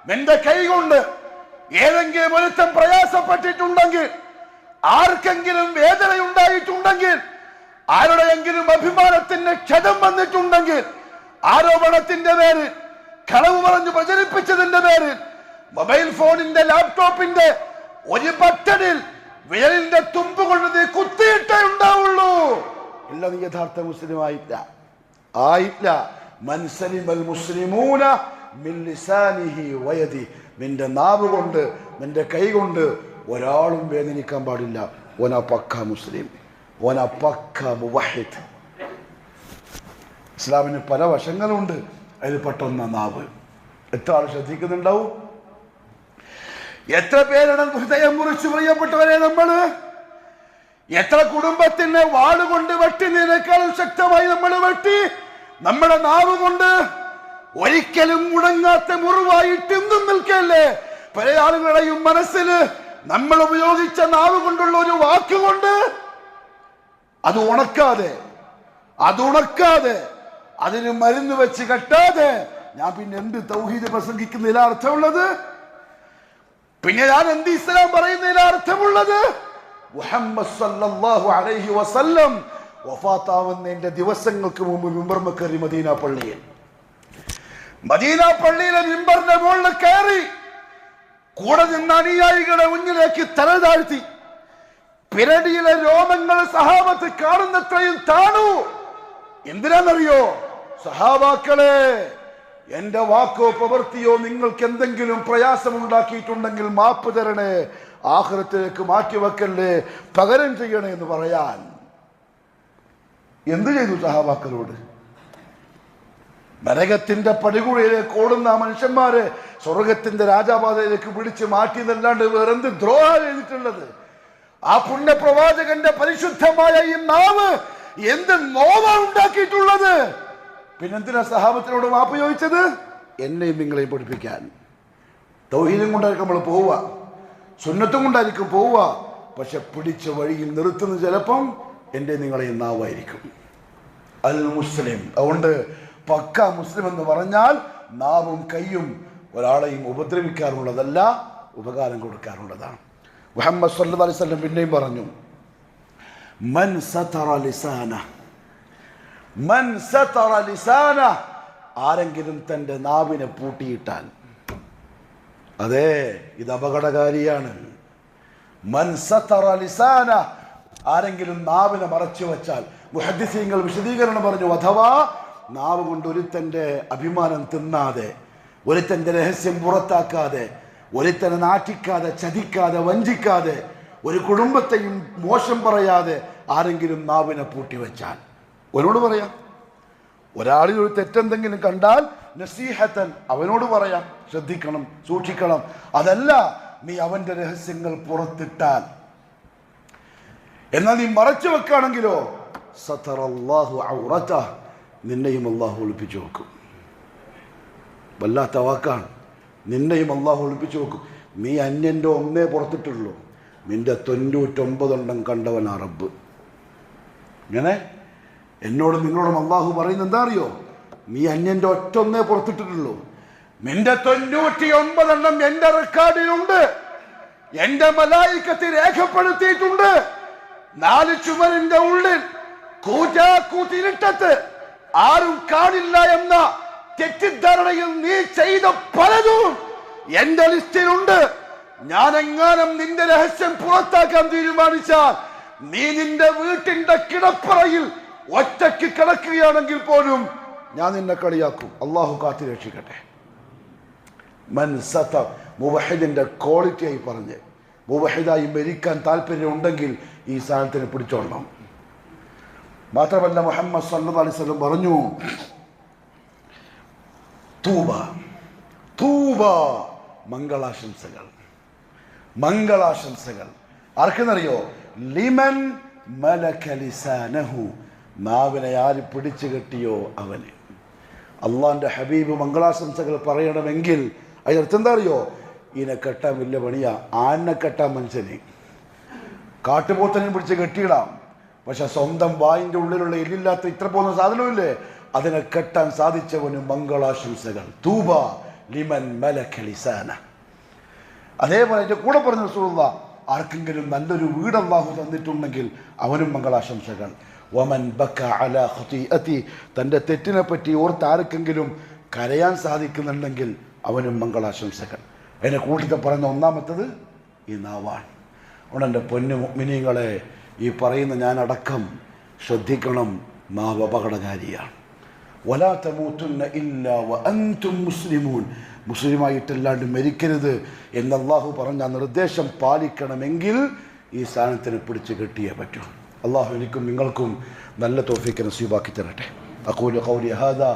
നിന്റെ കൈകൊണ്ട് ഏതെങ്കിലും ഒരുത്തൻ പ്രയാസപ്പെട്ടിട്ടുണ്ടെങ്കിൽ, ആർക്കെങ്കിലും വേദന ഉണ്ടായിട്ടുണ്ടെങ്കിൽ, ആരുടെയെങ്കിലും അഭിമാനത്തിന് ക്ഷതം വന്നിട്ടുണ്ടെങ്കിൽ, ആരോപണത്തിന്റെ പേരിൽ, കളവ് പറഞ്ഞു പ്രചരിപ്പിച്ചതിന്റെ പേരിൽ, മൊബൈൽ ഫോണിന്റെ ലാപ്ടോപ്പിന്റെ ഒരു ബട്ടണിൽ വിരലിന്റെ തുമ്പ് കൊണ്ട് നീ കുത്തിയിട്ടേ ഉണ്ടാവുള്ളൂ. ഇല്ല, നീ യഥാർത്ഥ മുസ്ലിം ആയില്ല. മൻസലിമൽ മുസ്ലിമൂന മിൻ ലിസാനിഹി വയദി. നിന്റെ നാവ് കൊണ്ട്, നിന്റെ കൈ കൊണ്ട് ഒരാളും വേദനിക്കാൻ പാടില്ല. ഓന പക്ക മുസ്ലിം, ഓന പക്ക മുവഹിദ്. ഇസ്ലാമിന് പല വശങ്ങളുണ്ട്, അതിൽ പെട്ടൊന്ന നാവ്. എത്ര ആൾ ശ്രദ്ധിക്കുന്നുണ്ടാവും? എത്ര പേരാണ് ഹൃദയം മുറിച്ച് പ്രിയപ്പെട്ടവരെ നമ്മള്? എത്ര കുടുംബത്തിനെ വാളുകൊണ്ട് വെട്ടുന്നതിനേക്കാളും ശക്തമായി നമ്മൾ വെട്ടി. നമ്മുടെ നാവ് കൊണ്ട് ഒരിക്കലും മുടങ്ങാത്ത മുറിവായിട്ട് എന്നും നിൽക്കല്ലേ. പല ആളുകളുടെയും മനസ്സിൽ നമ്മൾ ഉപയോഗിച്ച നാവ് കൊണ്ടുള്ള ഒരു വാക്കുകൊണ്ട് അത് ഉണക്കാതെ അതിന് മരുന്ന് വെച്ച് കെട്ടാതെ ഞാൻ പിന്നെ എന്ത് തൗഹീദ് പ്രസംഗിക്കുന്നതിൽ അർത്ഥമുള്ളത്? പിന്നെ ഞാൻ എന്ത് ഇസ്ലാം പറയുന്നതിൽ അർത്ഥമുള്ളത്? മുഹമ്മദ് സല്ലല്ലാഹു അലൈഹി വസല്ലം വഫാത്താവുന്നതിന്റെ ദിവസങ്ങൾക്ക് മുമ്പ് മിമ്പർമ കയറി മദീന പള്ളിയിലെ മിമ്പറിന്റെ മുകളിൽ കയറി കൂടെ നിന്ന അനുയായികളെ മുന്നിലേക്ക് തല താഴ്ത്തി പിരടിയിലെ രോമങ്ങൾ സഹാബത്ത് കാണുന്നത്രയും താണു. എന്തിനാണെന്നറിയോ? സഹാബാക്കളെ, എന്റെ വാക്കോ പ്രവൃത്തിയോ നിങ്ങൾക്ക് എന്തെങ്കിലും പ്രയാസമുണ്ടാക്കിയിട്ടുണ്ടെങ്കിൽ മാപ്പ് തരണേ, ആഖിറത്തിലേക്ക് മാറ്റിവെക്കല്ലേ, പകരം ചെയ്യണേ എന്ന് പറയാൻ. എന്തു ചെയ്തു സഹാബാക്കളോട്? നരകത്തിന്റെ പടികുഴിയിലേക്ക് ഓടുന്ന മനുഷ്യന്മാരെ സ്വർഗത്തിന്റെ രാജാപാതയിലേക്ക് പിടിച്ച് മാറ്റിയെന്നല്ലാണ്ട് വേറെന്ത് ദ്രോഹം ചെയ്തിട്ടുള്ളത്? ആ പുണ്യപ്രവാചകന്റെ പരിശുദ്ധമായ ഈ നാവ് എന്ത് നോവാണ് ഉണ്ടാക്കിയിട്ടുള്ളത്? പിന്നെന്തിനാ സഹാബത്തിനോട് മാപ്പ് ചോദിച്ചത്? എന്നെയും നിങ്ങളെയും പഠിപ്പിക്കാൻ. തൗഹീദും കൊണ്ടായിരിക്കും നമ്മൾ പോവുക, സുന്നത്തും കൊണ്ടായിരിക്കും പോവുക. പക്ഷെ പിടിച്ച വഴിയിൽ നിർത്തുന്നത് ചിലപ്പം എൻ്റെ നിങ്ങളെയും നാവായിരിക്കും. അൽ മുസ്ലിം. അതുകൊണ്ട് പക്ക മുസ്ലിം എന്ന് പറഞ്ഞാൽ നാവും കൈയും ഒരാളെയും ഉപദ്രവിക്കാറുള്ളതല്ല, ഉപകാരം കൊടുക്കാറുള്ളതാണ്. മുഹമ്മദ് സല്ലല്ലാഹു അലൈഹി വസല്ലം പിന്നെയും പറഞ്ഞു, മൻ സതറ ലിസാന, ആരെങ്കിലും തൻ്റെ നാവിനെ പൂട്ടിയിട്ടാൽ, അതെ, ഇത് അപകടകാരിയാണ്. മൻ സതറ ലിസാന, ആരെങ്കിലും നാവിനെ മറച്ചു വച്ചാൽ, മുഹദ്ദിസീങ്ങൾ വിശദീകരണം പറഞ്ഞു, അഥവാ നാവ് കൊണ്ട് ഒരുത്തൻ്റെ അഭിമാനം തിന്നാതെ, ഒരുത്തൻ്റെ രഹസ്യം പുറത്താക്കാതെ, ഒരുത്തനെ നാട്ടിക്കാതെ, ചതിക്കാതെ, വഞ്ചിക്കാതെ, ഒരു കുടുംബത്തെയും മോശം പറയാതെ ആരെങ്കിലും നാവിനെ പൂട്ടിവെച്ചാൽ, അവനോട് പറയാം. ഒരാളിൽ ഒരു തെറ്റെന്തെങ്കിലും കണ്ടാൽ നസീഹത്തൻ, അവനോട് പറയാം, ശ്രദ്ധിക്കണം, സൂക്ഷിക്കണം. അതല്ല നീ അവന്റെ രഹസ്യങ്ങൾ പുറത്തിട്ടാൽ. എന്നാൽ നീ മറച്ചു വെക്കുകയാണെങ്കിലോ സതറല്ലാഹു ഔറതഹ്, നിന്നെയും അള്ളാഹു ഒളിപ്പിച്ചു വെക്കും. വല്ലാത്ത വാക്കാണ്. നിന്നെയും അള്ളാഹു ഒളിപ്പിച്ചു വെക്കും. നീ അന്യൻ്റെ ഒന്നേ പുറത്തിട്ടുള്ളൂ, നിന്റെ 99 കണ്ടവൻ ആ റബ്ബ്. ഇങ്ങനെ എന്നോടും നിങ്ങളോടും അള്ളാഹു പറയുന്നത് എന്താ അറിയോ? നീ അന്യൻ്റെ ഒറ്റൊന്നേ പുറത്തിട്ടിട്ടുള്ളൂ, നിന്റെ 99 എന്റെ റെക്കോർഡിലുണ്ട്, എന്റെ മലായികത്തിൽ രേഖപ്പെടുത്തിയിട്ടുണ്ട്. 4 ചുമരിന്റെ ഉള്ളിൽ കൂറ്റാക്കൂത്തിരിട്ടത്ത് ആരും കാണില്ല എന്ന തെറ്റിദ്ധാരണയിൽ നീ ചെയ്ത പലതും എന്റെ ലിസ്റ്റിലുണ്ട്. ഞാനെങ്ങാനും നിന്റെ രഹസ്യം പുറത്താക്കാൻ തീരുമാനിച്ചാൽ നീ നിന്റെ വീട്ടിന്റെ കിടപ്പറയിൽ ഒറ്റയ്ക്ക് കിടക്കുകയാണെങ്കിൽ പോലും ഞാൻ നിന്നെ കളിയാക്കും. അള്ളാഹു കാത്തി രക്ഷിക്കട്ടെ. മുവഹിദിന്റെ ക്വാളിറ്റിയായി പറഞ്ഞ്, മുവഹിദായി മരിക്കാൻ താല്പര്യം ഉണ്ടെങ്കിൽ ഈ സാധനത്തിന് പിടിച്ചോളണം. മാത്രമല്ല മുഹമ്മദ് സല്ലല്ലാഹു അലൈഹി വസല്ലം പറഞ്ഞു, തൂബ തൂബ, മംഗളാശംസകൾ, മംഗളാശംസകൾ. ആർക്കെന്നറിയോ? ലിമൻ മലക ലിസാനഹു, നാവിനെ ആര് പിടിച്ചു കെട്ടിയോ അവന്. അള്ളാന്റെ ഹബീബ് മംഗളാശംസകൾ പറയണമെങ്കിൽ അതിനർത്ഥം എന്താ അറിയോ? ഇതിനെ കെട്ടാൻ വലിയ പണിയാ. ആനെ കെട്ടാൻ മനുഷ്യന്, കാട്ടുപോത്തനെ പിടിച്ച് കെട്ടിയിടാം, പക്ഷെ സ്വന്തം വായിൻ്റെ ഉള്ളിലുള്ള എല്ലില്ലാത്ത ഇത്ര പോകുന്ന സാധനമില്ലേ, അതിനെ കെട്ടാൻ സാധിച്ചവന് മംഗളാശംസകൾ. തൂബ ലിമൻ മലക ലിസാന. അതേപോലെ എൻ്റെ കൂടെ പറഞ്ഞ റസൂലുള്ളാഹ്, ആർക്കെങ്കിലും നല്ലൊരു വീട് അല്ലാഹു തന്നിട്ടുണ്ടെങ്കിൽ അവനും മംഗളാശംസകൾ. വമൻ ബക അലാ ഖതീഅതി, തൻ്റെ തെറ്റിനെ പറ്റി ഓർത്ത് ആർക്കെങ്കിലും കരയാൻ സാധിക്കുന്നുണ്ടെങ്കിൽ അവനും മംഗളാശംസകൾ. അതിനെ കൂട്ടത്തിൽ പറയുന്ന ഒന്നാമത്തത് ഈ നാവാണ്. അതുകൊണ്ട് എൻ്റെ പൊന്നു മുഅ്മിനീങ്ങളെ, ഈ പറയുന്ന ഞാനടക്കം ശ്രദ്ധിക്കണം, നാവ് അപകടകാരിയാണ്. വലാ തമൂതുന്ന ഇല്ലാ വഅൻതും മുസ്ലിമൂൻ, മുസ്ലിമായിട്ടല്ലാണ്ട് മരിക്കരുത് എന്ന് അല്ലാഹു പറഞ്ഞ നിർദ്ദേശം പാലിക്കണമെങ്കിൽ ഈ സ്ഥാനത്തിന് പിടിച്ച് കെട്ടിയേ പറ്റൂ. അല്ലാഹു എനിക്കും നിങ്ങൾക്കും നല്ല തൗഫീഖ് നസീബാക്കി തരട്ടെ. അഖൂലു ഖൗലി ഹാദാ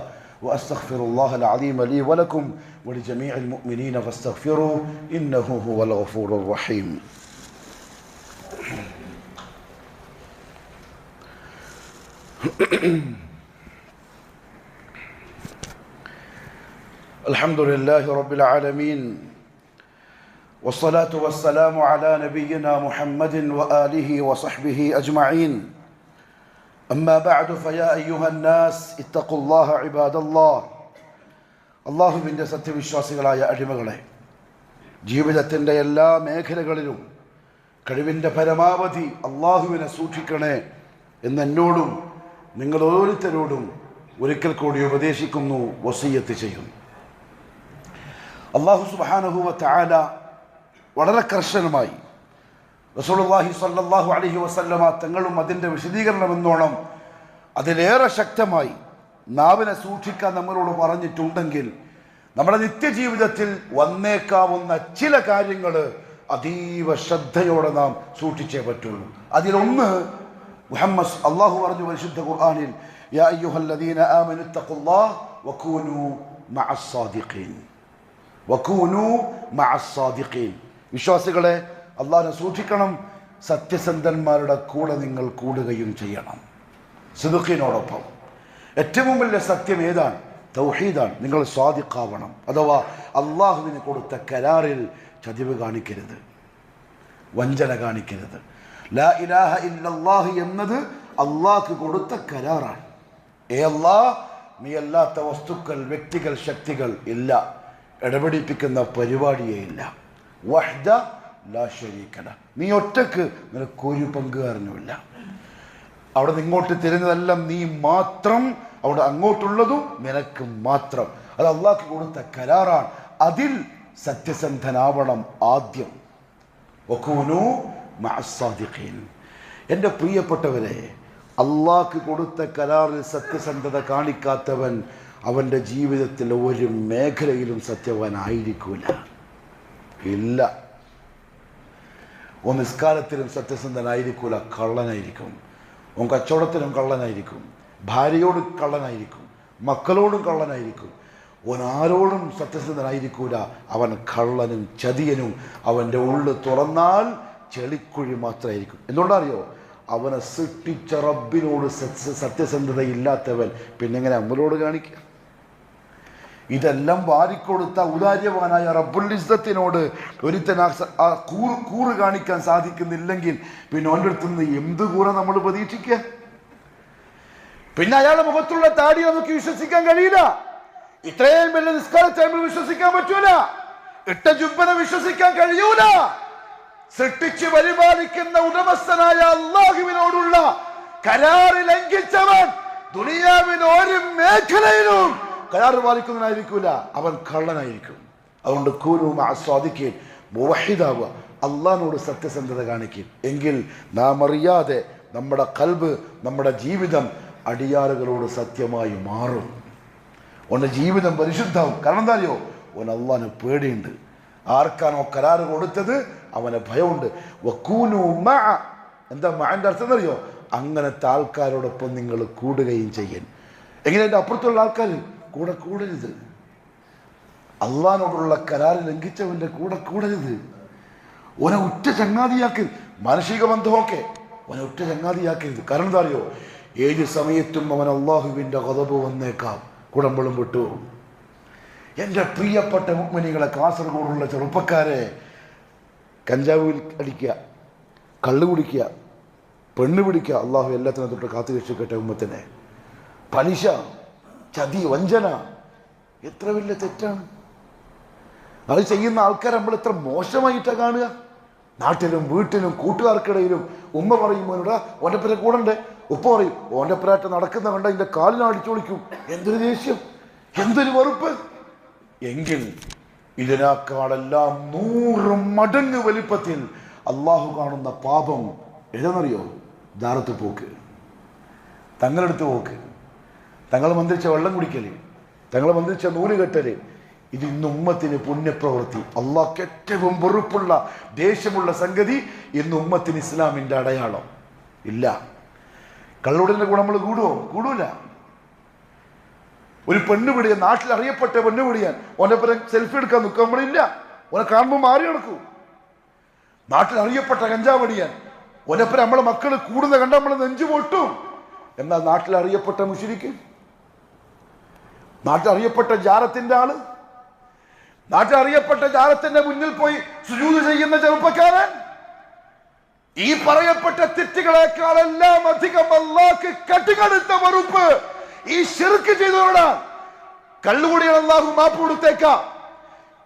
വഅസ്തഗ്ഫിറുല്ലാഹൽ അലീമ ലീ വലക്കും വലിജമീഇൽ മുഅ്മിനീന ഫസ്തഗ്ഫിറൂഹു ഇന്നഹു ഹുവൽ ഗഫൂറുർ റഹീം. الحمد لله رب العالمين والصلاة والسلام على نبينا محمد وآله وصحبه أجمعين. أما بعد فيا أيها الناس اتقوا الله عباد الله. അള്ളാഹുവിൻ്റെ സത്യവിശ്വാസികളായ അടിമകളെ, ജീവിതത്തിൻ്റെ എല്ലാ മേഖലകളിലും കഴിവിൻ്റെ പരമാവധി അള്ളാഹുവിനെ സൂക്ഷിക്കണേ എന്നെന്നോടും നിങ്ങൾ ഓരോരുത്തരോടും ഒരിക്കൽ കൂടി ഉപദേശിക്കുന്നു, വസിയ്യത്ത് ചെയ്യുന്നു. അല്ലാഹു സുബ്ഹാനഹു വ തആല വളരെ കർശനമായി റസൂലുള്ളാഹി സ്വല്ലല്ലാഹു അലൈഹി വസല്ലമ തങ്ങളും അതിൻ്റെ വിശദീകരണം എന്നോണം അതിലേറെ ശക്തമായി നാവിനെ സൂക്ഷിക്കാൻ നമ്മളോട് പറഞ്ഞിട്ടുണ്ടെങ്കിൽ നമ്മുടെ നിത്യജീവിതത്തിൽ വന്നേക്കാവുന്ന ചില കാര്യങ്ങൾ അതീവ ശ്രദ്ധയോടെ നാം സൂക്ഷിച്ചേ പറ്റുള്ളൂ. അതിലൊന്ന് മുഹമ്മദ് അല്ലാഹു പറഞ്ഞു പരിശുദ്ധ ഖുർആനിൽ, യാ അയ്യുഹല്ലദീന ആമനു തഖുല്ലാഹ വകൂനു മഅസ്സാദിഖീൻ, വകൂനു മഅസ്സാദിഖീൻ. വിശ്വാസികളെ, അല്ലാഹുവിനെ സൂക്ഷിക്കണം, സത്യസന്ധന്മാരുടെ കൂടെ നിങ്ങൾ കൂടുകയും ചെയ്യണം. സിദ്ഖീനോടൊപ്പം ഏറ്റവും വലിയ സത്യം ഏതാണ്? തൗഹീദാണ്. നിങ്ങൾ സ്വാദിഖാവണം, അഥവാ അള്ളാഹുവിന് കൊടുത്ത കരാറിൽ ചതിവ് കാണിക്കരുത്, വഞ്ചന കാണിക്കരുത്. ലാ ഇലാഹ ഇല്ലല്ലാഹ് എന്നത് അള്ളാഹ്ക്ക് കൊടുത്ത കരാറാണ്. അല്ലാഹ്, നീ അല്ലാത്ത വസ്തുക്കൾ, വ്യക്തികൾ, ശക്തികൾ ഇല്ല, ഇടപെടിപ്പിക്കുന്ന പരിപാടിയേ ഇല്ല. വഹ്ദ ലാ ശരീക ലഹ്, നീ ഒറ്റക്ക്, നിനക്കൊരു പങ്കുകാരനുമില്ല. അവിടെ നിന്ന് ഇങ്ങോട്ട് തരുന്നതെല്ലാം നീ മാത്രം, അവിടെ അങ്ങോട്ടുള്ളതും നിനക്ക് മാത്രം. അത് അള്ളാഹ്ക്ക് കൊടുത്ത കരാറാണ്. അതിൽ സത്യസന്ധനാവണം ആദ്യം. വകൂനു മഅസ്സാദിഖീൻ. എൻ്റെ പ്രിയപ്പെട്ടവരെ, അള്ളാഹ്ക്ക് കൊടുത്ത കരാറിൽ സത്യസന്ധത കാണിക്കാത്തവൻ അവൻ്റെ ജീവിതത്തിൽ ഒരു മേഖലയിലും സത്യവാനായിരിക്കൂല, ഇല്ല. ഓൻ നിസ്കാരത്തിലും സത്യസന്ധനായിരിക്കൂല, കള്ളനായിരിക്കും. ഓൻ കച്ചവടത്തിലും കള്ളനായിരിക്കും, ഭാര്യയോട് കള്ളനായിരിക്കും, മക്കളോടും കള്ളനായിരിക്കും. ഓൻ ആരോടും സത്യസന്ധനായിരിക്കൂല, അവൻ കള്ളനും ചതിയനും. അവൻ്റെ ഉള്ളു തുറന്നാൽ ചെളിക്കുഴി മാത്രമായിരിക്കും. എന്തുകൊണ്ടറിയോ? അവനെ സൃഷ്ടിച്ച റബ്ബിനോട് സത്യസന്ധതയില്ലാത്തവൻ പിന്നെങ്ങനെ നമ്മളോട് കാണിക്കുക? ഇതെല്ലാം വാരിക്കൊടുത്ത ഔദാര്യവാനായ റബ്ബുൽ ഇസ്സത്തിനോട് ഒരുത്തൻ ആ കൂറ് കാണിക്കാൻ സാധിക്കുന്നില്ലെങ്കിൽ പിന്നെ അവൻ്റെ അടുത്ത് നിന്ന് എന്ത് കൂറ നമ്മൾ പ്രതീക്ഷിക്കുക? പിന്നെ അയാളുടെ മുഖത്തുള്ള താടി നമുക്ക് വിശ്വസിക്കാൻ കഴിയില്ല. ഇത്രയും വലിയ നിസ്കാര ടൈമിൽ വിശ്വസിക്കാൻ പറ്റൂല. ഇട്ട ജുബ്ബനെ വിശ്വസിക്കാൻ കഴിയൂല. സൃഷ്ടിച്ച് പരിപാലിക്കുന്ന ഉടമസ്ഥനായ അല്ലാഹുവിനോടുള്ള കരാറ് ലംഘിച്ചവൻ ദുനിയാവിൽ ഒരു മേഖലയിലും കരാറ് പാലിക്കുന്നവനായിരിക്കൂല, അവൻ കള്ളനായിരിക്കും. അതുകൊണ്ട് കൂനു മഅസ്സാദിഖീൻ, മുവഹിദാവുക, അള്ളാഹിനോട് സത്യസന്ധത കാണിക്കും. എങ്കിൽ നാം അറിയാതെ നമ്മുടെ ഖൽബ്, നമ്മുടെ ജീവിതം അടിയാറുകളോട് സത്യമായി മാറും. ഓൻ്റെ ജീവിതം പരിശുദ്ധമാവും. കാരണം എന്താ അറിയോ? ഓൻ അള്ളാഹിനെ പേടിയുണ്ട്. ആർക്കാണോ കരാറ് കൊടുത്തത് അവനെ ഭയമുണ്ട്. വകൂനു മഅ, എന്താ മഅൻ്റെ അർത്ഥം എന്നറിയോ? അങ്ങനത്തെ ആൾക്കാരോടൊപ്പം നിങ്ങൾ കൂടുകയും ചെയ്യൻ. എങ്ങനെ? എൻ്റെ അപ്പുറത്തുള്ള ആൾക്കാർ കൂടെ കൂടരുത്. അള്ളാഹിനോടുള്ള കരാർ ലംഘിച്ചവൻ്റെ കൂടെ കൂടരുത്. ഓനെ ഉറ്റ ചങ്ങാതിയാക്കരുത്. മാനസിക ബന്ധമൊക്കെ ഓനെ ഉറ്റ ചങ്ങാതിയാക്കരുത്. കാരണം എന്താ അറിയോ? ഏത് സമയത്തും അവൻ അള്ളാഹുവിൻ്റെ ഖദബ് വന്നേക്കാം, കുടമ്പളും വിട്ടു. എൻ്റെ പ്രിയപ്പെട്ട മുഅ്മിനീങ്ങളെ, കാസർഗോഡുള്ള ചെറുപ്പക്കാരെ, കഞ്ചാവ് അടിക്കുക, കള്ളു കുടിക്കുക, പെണ്ണ് പിടിക്കുക, അള്ളാഹു എല്ലാത്തിനും തൊട്ട് കാത്തു രക്ഷിക്കട്ടെ ഉമ്മത്തിനെ. പലിശ, ചതി, വഞ്ചന എത്ര വലിയ തെറ്റാണ്. അത് ചെയ്യുന്ന ആൾക്കാർ നമ്മൾ എത്ര മോശമായിട്ടാണ് കാണുക. നാട്ടിലും വീട്ടിലും കൂട്ടുകാർക്കിടയിലും ഉമ്മ പറയും മോനോടാ ഓൻ്റെ പേരെ കൂടണ്ടേ, ഉപ്പ പറയും ഓൻ്റെ പേരായിട്ട് നടക്കുന്ന കണ്ട ഇതിൻ്റെ കാലിന് അടിച്ചു വിളിക്കും. എന്തൊരു ദേഷ്യം, എന്തൊരു വെറുപ്പ്. എങ്കിൽ ഇതിനേക്കാളെല്ലാം 100 മടങ്ങ് വലിപ്പത്തിൽ അള്ളാഹു കാണുന്ന പാപം ഏതെന്നറിയോ? ദാറത്ത് പോക്ക്, തങ്ങളെടുത്ത് പോക്ക്, തങ്ങൾ മന്ത്രിച്ച വെള്ളം കുടിക്കല്, തങ്ങൾ മന്ത്രിച്ച നൂല് കെട്ടല്. ഇത് ഇന്ന് ഉമ്മത്തിന് പുണ്യപ്രവൃത്തി, അള്ളാഹ്ക്ക് ഏറ്റവും വെറുപ്പുള്ള ദേഷ്യമുള്ള സംഗതി. ഇന്ന് ഉമ്മത്തിന് ഇസ്ലാമിൻ്റെ അടയാളം ഇല്ല. കള്ളുടലിൻ്റെ കൂടെ നമ്മൾ കൂടൂല. ഒരു പെണ്ണുപിടിയാൻ, നാട്ടിൽ അറിയപ്പെട്ട പെണ്ണുപിടിയാൻ ഓനെ പരം സെൽഫി എടുക്കാൻ നിൽക്കുക നമ്മളില്ല. ഓനെ കാണുമ്പോൾ മാറി നടക്കൂ. നാട്ടിൽ അറിയപ്പെട്ട കഞ്ചാവടിയാൻ ഓനെപ്പരം നമ്മളെ മക്കൾ കൂടുന്ന കണ്ട നമ്മൾ നെഞ്ചു പൊട്ടും. എന്നാൽ നാട്ടിൽ അറിയപ്പെട്ട മുശ്രിക്ക്, നാട്ടിൽ അറിയപ്പെട്ട ജാറത്തിന്റെ ആള്, നാട്ടിൽ അറിയപ്പെട്ട ജാറത്തിന്റെ മുന്നിൽ പോയി സുജൂദ് ചെയ്യുന്ന ചെറുപ്പക്കാരൻ, ഈ പറയപ്പെട്ട തെറ്റുകളെക്കാളെല്ലാം അധികം അല്ലാഹ്ക്ക് കടുകടുത്ത വെറുപ്പ് ഈ ശിർക്ക് ചെയ്തവരോടാണ്. കള്ളുകുടികൾ അല്ലാഹു മാപ്പ് കൊടുത്തേക്കാം,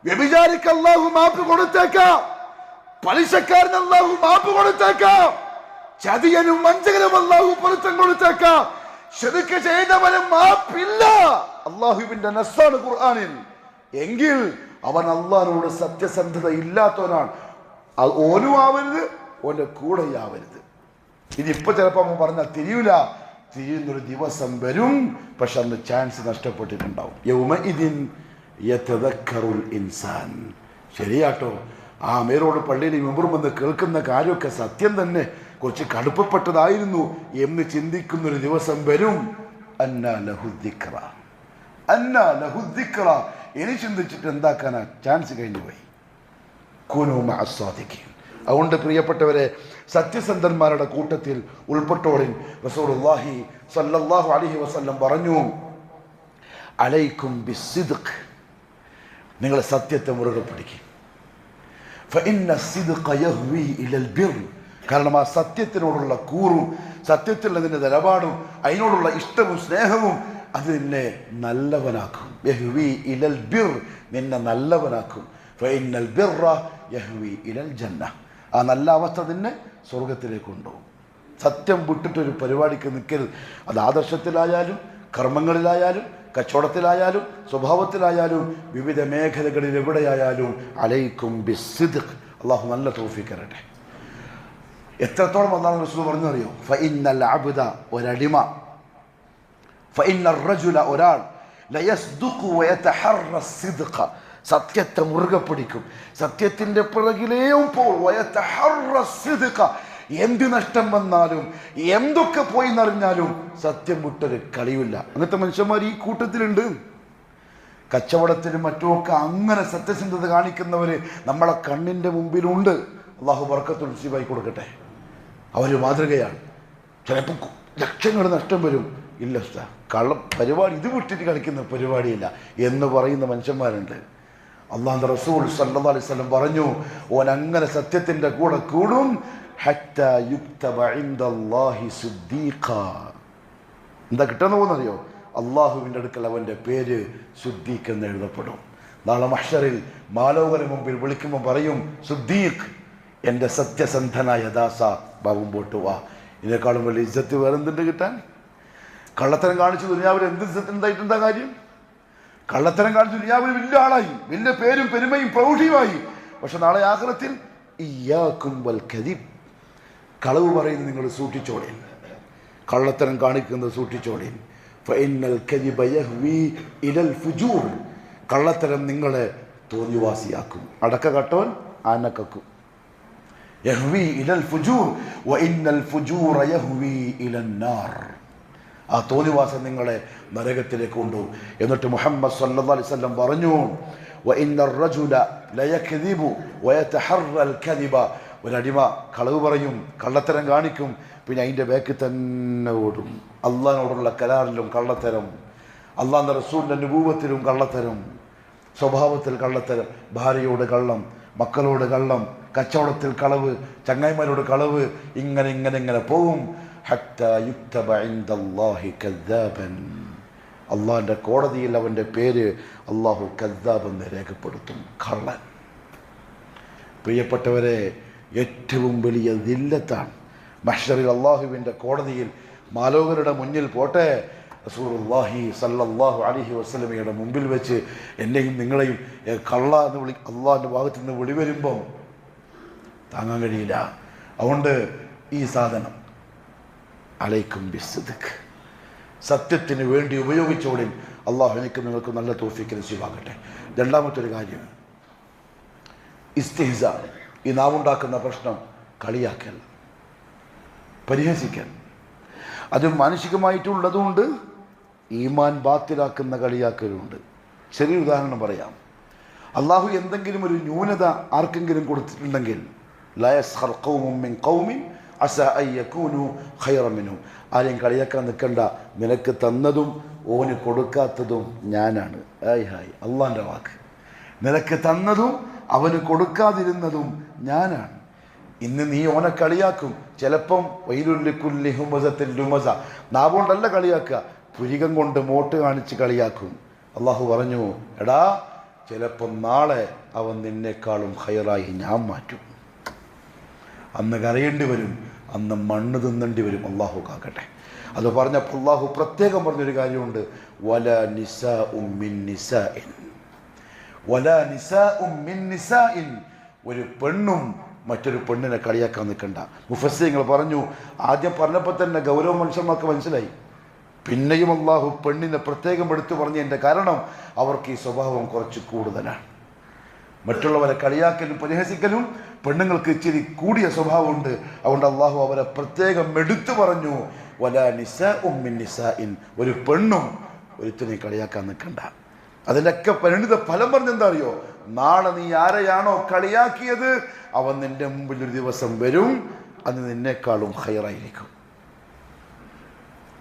വ്യഭിചാരിക്ക് അല്ലാഹു മാപ്പ് കൊടുത്തേക്കാം, പലിശക്കാരൻ അല്ലാഹു മാപ്പ് കൊടുത്തേക്കാം, ചതിയനും വഞ്ചകനും അല്ലാഹു പൊരുത്തം കൊടുത്തേക്കാം. ശിർക്ക് ചെയ്തവനും മാപ്പില്ല. അല്ലാഹുവിന്റെ നസ്സാണ് ഖുർആനിൽ. എങ്കിൽ അവൻ അല്ലാഹുവോട് സത്യസന്ധത ഇല്ലാത്തവനാണ്. ഓനും ആവരുത്, ഓന്റെ കൂടെയാവരുത്. ഇതിപ്പോ ചിലപ്പോ അവൻ പറഞ്ഞാൽ തിരിയുന്നൊരു ദിവസം വരും. പക്ഷെ അന്ന് ചാൻസ് നഷ്ടപ്പെട്ടിട്ടുണ്ടാവും. യൗമഇദിൻ യതദക്കറുൽ ഇൻസാൻ. ശരിയാട്ടോ, ആ അമീറോട് പള്ളിയിൽ മെമ്പറും വന്ന് കേൾക്കുന്ന കാര്യമൊക്കെ സത്യം തന്നെ, കുറച്ച് കടുപ്പപ്പെട്ടതായിരുന്നു എന്ന് ചിന്തിക്കുന്നൊരു ദിവസം വരും. അന്നാ ലഹുദ്ദിക്റ, അന്നാ ലഹുദ്ദിക്റ. ഇനി ചിന്തിച്ചിട്ട് എന്താക്കാനാ, ചാൻസ് കഴിഞ്ഞു പോയി. കുനൂ മഅസ്സാദിഖീൻ. അതുകൊണ്ട് പ്രിയപ്പെട്ടവരെ, സത്യസന്ധന്മാരുടെ കൂട്ടത്തിൽ ഉൾപ്പെട്ടോളിൻ. റസൂലുള്ളാഹി സ്വല്ലല്ലാഹു അലൈഹി വസല്ലം പറഞ്ഞു, അലൈക്കും ബിസ്സിദ്ഖ്, നിങ്ങൾ സത്യത്തെ മുറുകെ പിടിക്കും. ഫഇന്ന സിദ്ഖ യഹ്വി ഇലൽ ബിർ. കാരണം ആ സത്യത്തിനോടുള്ള കൂറും സത്യത്തിലുള്ളതിൻ്റെ നിലപാടും അതിനോടുള്ള ഇഷ്ടവും സ്നേഹവും അത് നിന്നെ നല്ലവനാക്കും. യഹ്വി ഇലൽ ബിർ, നിന്നെ നല്ലവനാക്കും. ഫഇന്നൽ ബിർറ യഹ്വി ഇലൽ ജന്ന, ആ നല്ല അവസ്ഥ നിന്നെ സ്വർഗത്തിലേക്ക് കൊണ്ടുപോകും. സത്യം വിട്ടിട്ടൊരു പരിപാടിക്ക് നിൽക്കരുത്. അത് ആദർശത്തിലായാലും കർമ്മങ്ങളിലായാലും കച്ചവടത്തിലായാലും സ്വഭാവത്തിലായാലും വിവിധ മേഖലകളിൽ എവിടെയായാലും അലൈക്കും ബിസ്സിദ്ഖ്. അള്ളാഹു നല്ല തൗഫീഖ് തരട്ടെ. എത്രത്തോളം അല്ലാഹു റസൂൽ പറഞ്ഞറിയോ? ഫഇന്നൽ അബ്ദ, ഒരടിമ, ഫഇന്നർ റജുല, ഒരാൾ, ലയസ്ദുഖു വയതഹറ സിദ്ഖ, സത്യത്തെ മുറുകെ പിടിക്കും, സത്യത്തിന്റെ പിറകിലേയും എന്ത് നഷ്ടം വന്നാലും എന്തൊക്കെ പോയി എന്നറിഞ്ഞാലും സത്യം വിട്ടൊരു കളിയില്ല. അങ്ങനത്തെ മനുഷ്യന്മാർ ഈ കൂട്ടത്തിലുണ്ട്. കച്ചവടത്തിനും മറ്റുമൊക്കെ അങ്ങനെ സത്യസന്ധത കാണിക്കുന്നവര് നമ്മളെ കണ്ണിന്റെ മുമ്പിലുണ്ട്. അള്ളാഹു ബർക്കത്തുൽ നസീബായി കൊടുക്കട്ടെ. അവര് മാതൃകയാണ്. ചിലപ്പോൾ ലക്ഷങ്ങൾ നഷ്ടം വരും. ഇല്ല കള്ള പരിപാടി, ഇത് വിട്ടിട്ട് കളിക്കുന്ന പരിപാടിയില്ല എന്ന് പറയുന്ന മനുഷ്യന്മാരുണ്ട്. അല്ലാഹുവിന്റെ റസൂൽ സല്ലല്ലാഹു അലൈഹി വസല്ലം പറഞ്ഞു, ഓൻ അങ്ങനെ സത്യത്തിന്റെ കൂടെ കൂടും. ഹത്താ യുക്തബ ഇൻദല്ലാഹി സിദ്ദീഖ. എന്താ കിട്ടാന്ന് പോകുന്നറിയോ? അള്ളാഹുവിൻ്റെ അടുക്കൽ അവൻ്റെ പേര് സിദ്ദീഖ് എന്ന് എഴുതപ്പെടും. നാളെ മഹ്ശറിൽ മാലോകന് മുമ്പിൽ വിളിക്കുമ്പോൾ പറയും, സിദ്ദീഖ്, എൻ്റെ സത്യസന്ധനായ ദാസ, മുമ്പോട്ട് വാ. ഇതിനേക്കാളും വലിയ ഇജ്ജത്ത് വേറെന്തുണ്ട് കിട്ടാൻ? കള്ളത്തരം കാണിച്ചു ദുനിയാവിൽ എന്ത് ഇജ്ജത്ത് എന്തായിട്ടെന്താ കാര്യം? കള്ളത്തരം കാണിച്ചു ദുനിയാവിൽ വലിയ ആളായി, വലിയ പേരും പെരുമയും പ്രൗഢിയുമായി. പക്ഷെ നാളെ ആഖിറത്തിൽ ഇയ്യാകും വൽ കദിബ്, കളവ് പറയുന്നത് നിങ്ങൾ സൂക്ഷിച്ചോളേൻ, കള്ളത്തരം കാണിക്കുന്നത് സൂക്ഷിച്ചോളേൻ. ഫഇന്നൽ കദിബ യഹ്വി ഇലൽ ഫുജൂർ, കള്ളത്തരം നിങ്ങളെ തോന്നിവാസിയാക്കും. അടക്ക കട്ടവൻ ആന കക്കും. യഹ്വി ഇലൽ ഫുജൂർ വഇന്നൽ ഫുജൂറ യഹ്വി ഇലൻ നാർ, ആ തോന്നിവാസം നിങ്ങളെ നരകത്തിലേക്ക് കൊണ്ടുപോകും. എന്നിട്ട് മുഹമ്മദ് സല്ലല്ലാഹു അലൈഹി വസല്ലം പറഞ്ഞു, വഇന്നർ റജുല ലയക്ദിബു വയതഹറൽ കദിബ, ഒരടിമ കളവ് പറയും, കള്ളത്തരം കാണിക്കും, പിന്നെ അതിൻ്റെ ബാക്കിൽ തന്നെ ഓടും. അള്ളാഹിനോടുള്ള കരാറിലും കള്ളത്തരം, അള്ളാഹിൻ്റെ റസൂലിൻ്റെ നുബൂവത്തിലും കള്ളത്തരം, സ്വഭാവത്തിൽ കള്ളത്തരം, ഭാര്യയോട് കള്ളം, മക്കളോട് കള്ളം, കച്ചവടത്തിൽ കളവ്, ചങ്ങായിമാരോട് കളവ്, ഇങ്ങനെ ഇങ്ങനെ ഇങ്ങനെ പോകും. ഹത്താ യുക്തബ ഇൻദല്ലാഹി കദ്ദാബൻ, അള്ളാഹിൻ്റെ കോടതിയിൽ അവൻ്റെ പേര് അള്ളാഹു കദ്ദാബ് എന്ന് രേഖപ്പെടുത്തും, കള്ളൻ. പ്രിയപ്പെട്ടവരെ, ഏറ്റവും വലിയ ദില്ലത്താണ് മഹ്ശറിൽ അള്ളാഹുവിൻ്റെ കോടതിയിൽ മാലോകരുടെ മുന്നിൽ പോട്ടെ, റസൂലുള്ളാഹി സല്ലല്ലാഹു അലൈഹി വസല്ലമയുടെ മുമ്പിൽ വെച്ച് എന്നെയും നിങ്ങളെയും കള്ള എന്ന് അള്ളാഹിൻ്റെ ഭാഗത്തു നിന്ന് വിളി വരുമ്പം താങ്ങാൻ കഴിയില്ല. അതുകൊണ്ട് ഈ സാധനം അലൈക്കും ബിസ്ദിഖ്, സത്യത്തിന് വേണ്ടി ഉപയോഗിച്ചോടിൻ. അള്ളാഹു എനിക്ക് നിങ്ങൾക്ക് നല്ല തൗഫീഖ് നസീബാക്കട്ടെ. രണ്ടാമത്തൊരു കാര്യം, ഇസ്തിഹ്സാ, ഈ നാവുണ്ടാക്കുന്ന പ്രശ്നം, കളിയാക്കൽ, പരിഹസിക്കൽ. അത് മാനസികമായിട്ടുള്ളതുകൊണ്ട് ഈമാൻ ബാത്തിലാക്കുന്ന കളിയാക്കലുണ്ട്. ചെറിയ ഉദാഹരണം പറയാം. അള്ളാഹു എന്തെങ്കിലും ഒരു ന്യൂനത ആർക്കെങ്കിലും കൊടുത്തിട്ടുണ്ടെങ്കിൽ, ലാ യസ്ഖർ ഖൗമുൻ മിൻ ഖൗമിൻ അസാ അൻ യകൂനു ഖൈറൻ മിൻഹും, ആരെയും കളിയാക്കാൻ നിൽക്കണ്ട, നിനക്ക് തന്നതും ഓന് കൊടുക്കാത്തതും ഞാനാണ്. ഹായ് ഹായ്, അള്ളാൻ്റെ വാക്ക്. നിനക്ക് തന്നതും അവന് കൊടുക്കാതിരുന്നതും ഞാനാണ്. ഇന്ന് നീ ഓനെ കളിയാക്കും, ചിലപ്പം വൈലുല്ലിക്കുല്ലി ഹുമസത്തിൽ ലുമസ, നാവുകൊണ്ടല്ല കളിയാക്കുക, പുരികം കൊണ്ട് മോട്ട് കാണിച്ച് കളിയാക്കും. അള്ളാഹു പറഞ്ഞു, എടാ ചിലപ്പം നാളെ അവൻ നിന്നേക്കാളും ഹൈറായി ഞാൻ മാറ്റും. അന്ന് കരയേണ്ടി വരും, അന്ന് മണ്ണ് തിന്നേണ്ടി വരും. അള്ളാഹു കാക്കട്ടെ. അത് പറഞ്ഞപ്പോൾ അള്ളാഹു പ്രത്യേകം പറഞ്ഞൊരു കാര്യമുണ്ട്, വലാ നിസാഉം മിൻ നിസാഇൻ, വലാ നിസാഉം മിൻ നിസാഇൻ, ഒരു പെണ്ണും മറ്റൊരു പെണ്ണിനെ കളിയാക്കാൻ നിൽക്കണ്ട. മുഫസ്സിറുകൾ പറഞ്ഞു, ആദ്യം പറഞ്ഞപ്പോൾ തന്നെ ഗൗരവ മനുഷ്യന്മാർക്ക് മനസ്സിലായി. പിന്നെയും അള്ളാഹു പെണ്ണിനെ പ്രത്യേകം എടുത്തു പറഞ്ഞതിൻ്റെ കാരണം അവർക്ക് ഈ സ്വഭാവം കുറച്ച് കൂടുതലാണ്. മറ്റുള്ളവരെ കളിയാക്കലും പരിഹസിക്കലും പെണ്ണുങ്ങൾക്ക് ഇച്ചിരി കൂടിയ സ്വഭാവമുണ്ട്. അതുകൊണ്ട് അള്ളാഹു അവരെ പ്രത്യേകം എടുത്തു പറഞ്ഞു, വലാ നിസാഉം മിൻ നിസാഇൻ, ഒരു പെണ്ണും ഒരുത്തിനെ കളിയാക്കാൻ നിൽക്കണ്ട. അതിലൊക്കെ പരിണിത ഫലം പറഞ്ഞെന്താ അറിയോ? നാളെ നീ ആരെയാണോ കളിയാക്കിയത് അവൻ നിന്റെ മുമ്പിൽ ഒരു ദിവസം വരും, അത് നിന്നേക്കാളും ഹൈറായിരിക്കും.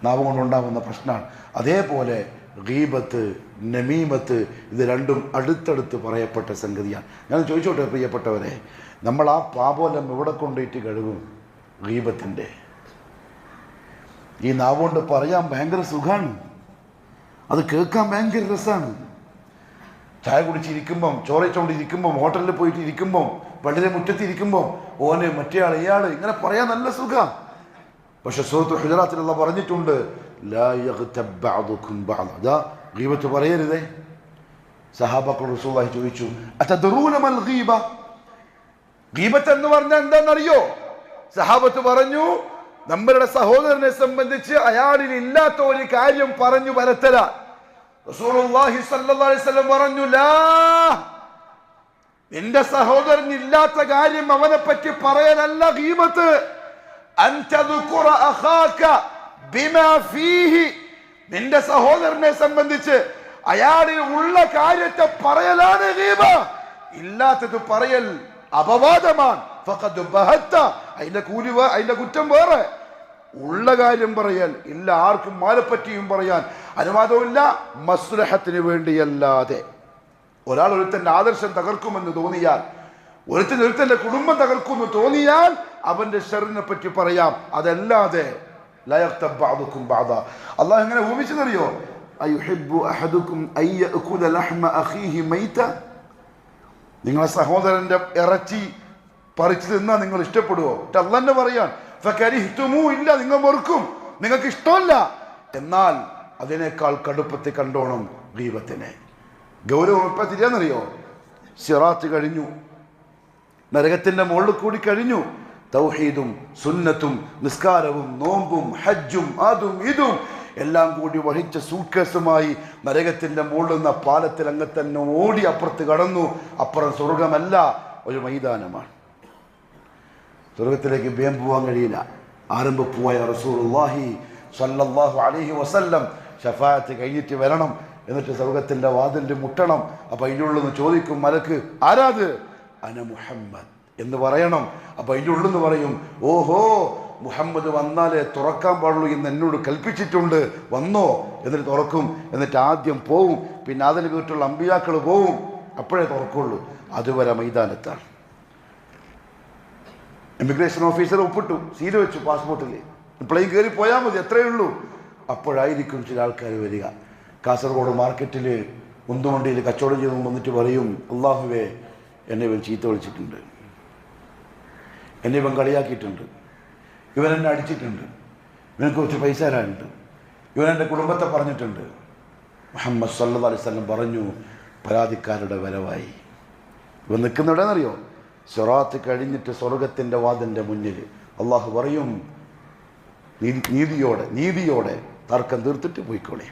നാവ് കൊണ്ടുണ്ടാകുന്ന പ്രശ്നമാണ്. അതേപോലെ ഗീബത്ത്, നമീമത്ത്, ഇത് രണ്ടും അടുത്തടുത്ത് പറയപ്പെട്ട സംഗതിയാണ്. ഞാൻ ചോദിച്ചോട്ടെ പ്രിയപ്പെട്ടവരെ, നമ്മൾ ആ പാപോലം എവിടെ കൊണ്ടിട്ട് കഴുകും? ഗീബത്തിൻ്റെ. ഈ നാവുകൊണ്ട് പറയാൻ ഭയങ്കര സുഖമാണ്, അത് കേൾക്കാൻ ഭയങ്കര രസമാണ്. ചായ കുടിച്ചിരിക്കുമ്പം, ചോറച്ചോണ്ടിരിക്കുമ്പം, ഹോട്ടലിൽ പോയിട്ട് ഇരിക്കുമ്പം, പള്ളിയുടെ മുറ്റത്തിരിക്കുമ്പം, ഓന് മറ്റേയാൾ ഇയാൾ ഇങ്ങനെ പറയാൻ നല്ല സുഖം. പക്ഷെ സൂറത്തുൽ ഹുജറാത്തിൽ അല്ലാഹു പറഞ്ഞിട്ടുണ്ട്, ലാ യഗ്തബ് ബഅദുകും ബഅദ, ഗീബത്ത് പറയരുതേ. സഹാബാക്കൾ റസൂലുള്ളാഹി ചോദിച്ചു, അതദറൂന മൽ ഗീബ, ഗീബത്ത് എന്ന് പറഞ്ഞാൽ എന്താണെന്നറിയോ? സഹാബത്ത് പറഞ്ഞു, നമ്മളുടെ സഹോദരനെ സംബന്ധിച്ച് അയാളിൽ ഇല്ലാത്ത ഒരു കാര്യം പറഞ്ഞു പരത്തല. റസൂലുള്ളാഹി സ്വല്ലല്ലാഹു അലൈഹി വസല്ലം പറഞ്ഞു, ലാ, നിന്റെ സഹോദരൻ ഇല്ലാത്ത കാര്യം അവനെ പറ്റി പറയലല്ല ഗീബത്ത്. അൻ തദ്കുറ അഖാക ബിമാ ഫീഹി, നിന്റെ സഹോദരനെ സംബന്ധിച്ച് അയാളിൽ ഉള്ള കാര്യത്തെ പറയലാണ് ഗീബ. ഇല്ലാത്തത് പറയൽ അപവാദമാണ്. ഫഖദ് ബഹത്ത, അതിന്റെ കുറ്റം വേറെ. ഉള്ള കാര്യം പറയൽ, ഇല്ല ആർക്കും മാലപ്പറ്റിയും പറയാൻ അനുവാദമില്ല, മസ്ലഹത്തിന് വേണ്ടിയല്ലാതെ. ഒരാൾ ഒരുത്തന്റെ ആദർശം തകർക്കുമെന്ന് തോന്നിയാൽ, ഒരുത്തന്റെ കുടുംബം തകർക്കുമെന്ന് തോന്നിയാൽ അവന്റെ ഷെറിനെ പറ്റി പറയാം, അതല്ലാതെ ലാ യഗ്തബ് ബഅദുകും ബഅദ. അല്ലാഹു എങ്ങനെ ഊഹിച്ചെന്നറിയോ? അയുഹിബ്ബു അഹദുകും അൻ യഅകുല ലഹ്മ അഖീഹി മൈത, നിങ്ങളെ സഹോദരന്റെ ഇറച്ചി പറിച്ചു തിന്നാ നിങ്ങൾ ഇഷ്ടപ്പെടുവോ? അല്ലാഹു പറയാൻ, ഫകരിഹ്തുമു, ഇല്ല, നിങ്ങൾ വെറുക്കും, നിങ്ങൾക്ക് ഇഷ്ടമല്ല. എന്നാൽ അതിനേക്കാൾ കടുപ്പത്തിൽ കണ്ടോണം ഗീബത്തിനെ. ഗൗരവം എപ്പോൾ തിരിയാന്നറിയോ? സിറാത്ത് കഴിഞ്ഞു, നരകത്തിന്റെ മുകളിൽ കൂടി കഴിഞ്ഞു, തൗഹീദും സുന്നത്തും നിസ്കാരവും നോമ്പും ഹജ്ജും അതും ഇതും എല്ലാം കൂടി വഹിച്ച സൂട്ട്കേസുമായി നരകത്തിന്റെ മുകളിൽ നിന്ന് പാലത്തിൽ അങ്ങ് തന്നെ ഓടി അപ്പുറത്ത് കടന്നു. അപ്പുറം സ്വർഗമല്ല, ഒരു മൈതാനമാണ്. സ്വർഗത്തിലേക്ക് വേഗം പോകാൻ കഴിയില്ല. ആരംഭപ്പൂവായ റസൂലുള്ളാഹി സ്വല്ലല്ലാഹു അലൈഹി വസല്ലം ശഫാഅത്ത് കഴിഞ്ഞിട്ട് വരണം, എന്നിട്ട് സ്വർഗത്തിന്റെ വാതിലിൽ മുട്ടണം. അപ്പൊ അതിൻ്റെ ഉള്ളിൽ നിന്ന് ചോദിക്കും മലക്ക്, ആരാത്? അന മുഹമ്മദ് എന്ന് പറയണം. അപ്പൊ അതിൻ്റെ ഉള്ളിൽ നിന്ന് പറയും, ഓഹോ, മുഹമ്മദ് വന്നാലേ തുറക്കാൻ പാടുള്ളൂ എന്ന് എന്നോട് കൽപ്പിച്ചിട്ടുണ്ട്, വന്നോ? എന്നിട്ട് തുറക്കും. എന്നിട്ട് ആദ്യം പോവും, പിന്നെ അതിന് വീട്ടുള്ള അമ്പിയാക്കൾ പോവും, അപ്പോഴേ തുറക്കുള്ളൂ. അതുവരെ മൈതാനത്താണ്. ഇമിഗ്രേഷൻ ഓഫീസർ ഒപ്പിട്ടു, സീൽ വെച്ചു പാസ്പോർട്ടിൽ, പ്ലെയിൻ കയറി പോയാൽ മതി, എത്രയേ ഉള്ളൂ. അപ്പോഴായിരിക്കും ചില ആൾക്കാർ വരിക. കാസർഗോഡ് മാർക്കറ്റിൽ ഉന്തുവണ്ടിയിൽ കച്ചവടം ചെയ്ത് വന്നിട്ട് പറയും, അള്ളാഹുവേ എന്നെ ഇവൻ ചീത്ത വിളിച്ചിട്ടുണ്ട്, എന്നെ ഇവൻ കളിയാക്കിയിട്ടുണ്ട്, ഇവൻ എന്നെ അടിച്ചിട്ടുണ്ട്, ഇവനക്ക് കുറച്ച് പൈസ തരാനുണ്ട്, ഇവൻ എൻ്റെ കുടുംബത്തെ പറഞ്ഞിട്ടുണ്ട്. മുഹമ്മദ് സല്ലല്ലാഹു അലൈഹി വസല്ലം പറഞ്ഞു, പരാതിക്കാരുടെ വരവായി. ഇവൻ നിൽക്കുന്നിടന്നറിയോ? സിറാത്ത് കഴിഞ്ഞിട്ട് സ്വർഗത്തിൻ്റെ വാതിൻ്റെ മുന്നിൽ അള്ളാഹു പറയും, നീതിയോടെ തർക്കം തീർത്തിട്ട് പോയിക്കോളെ.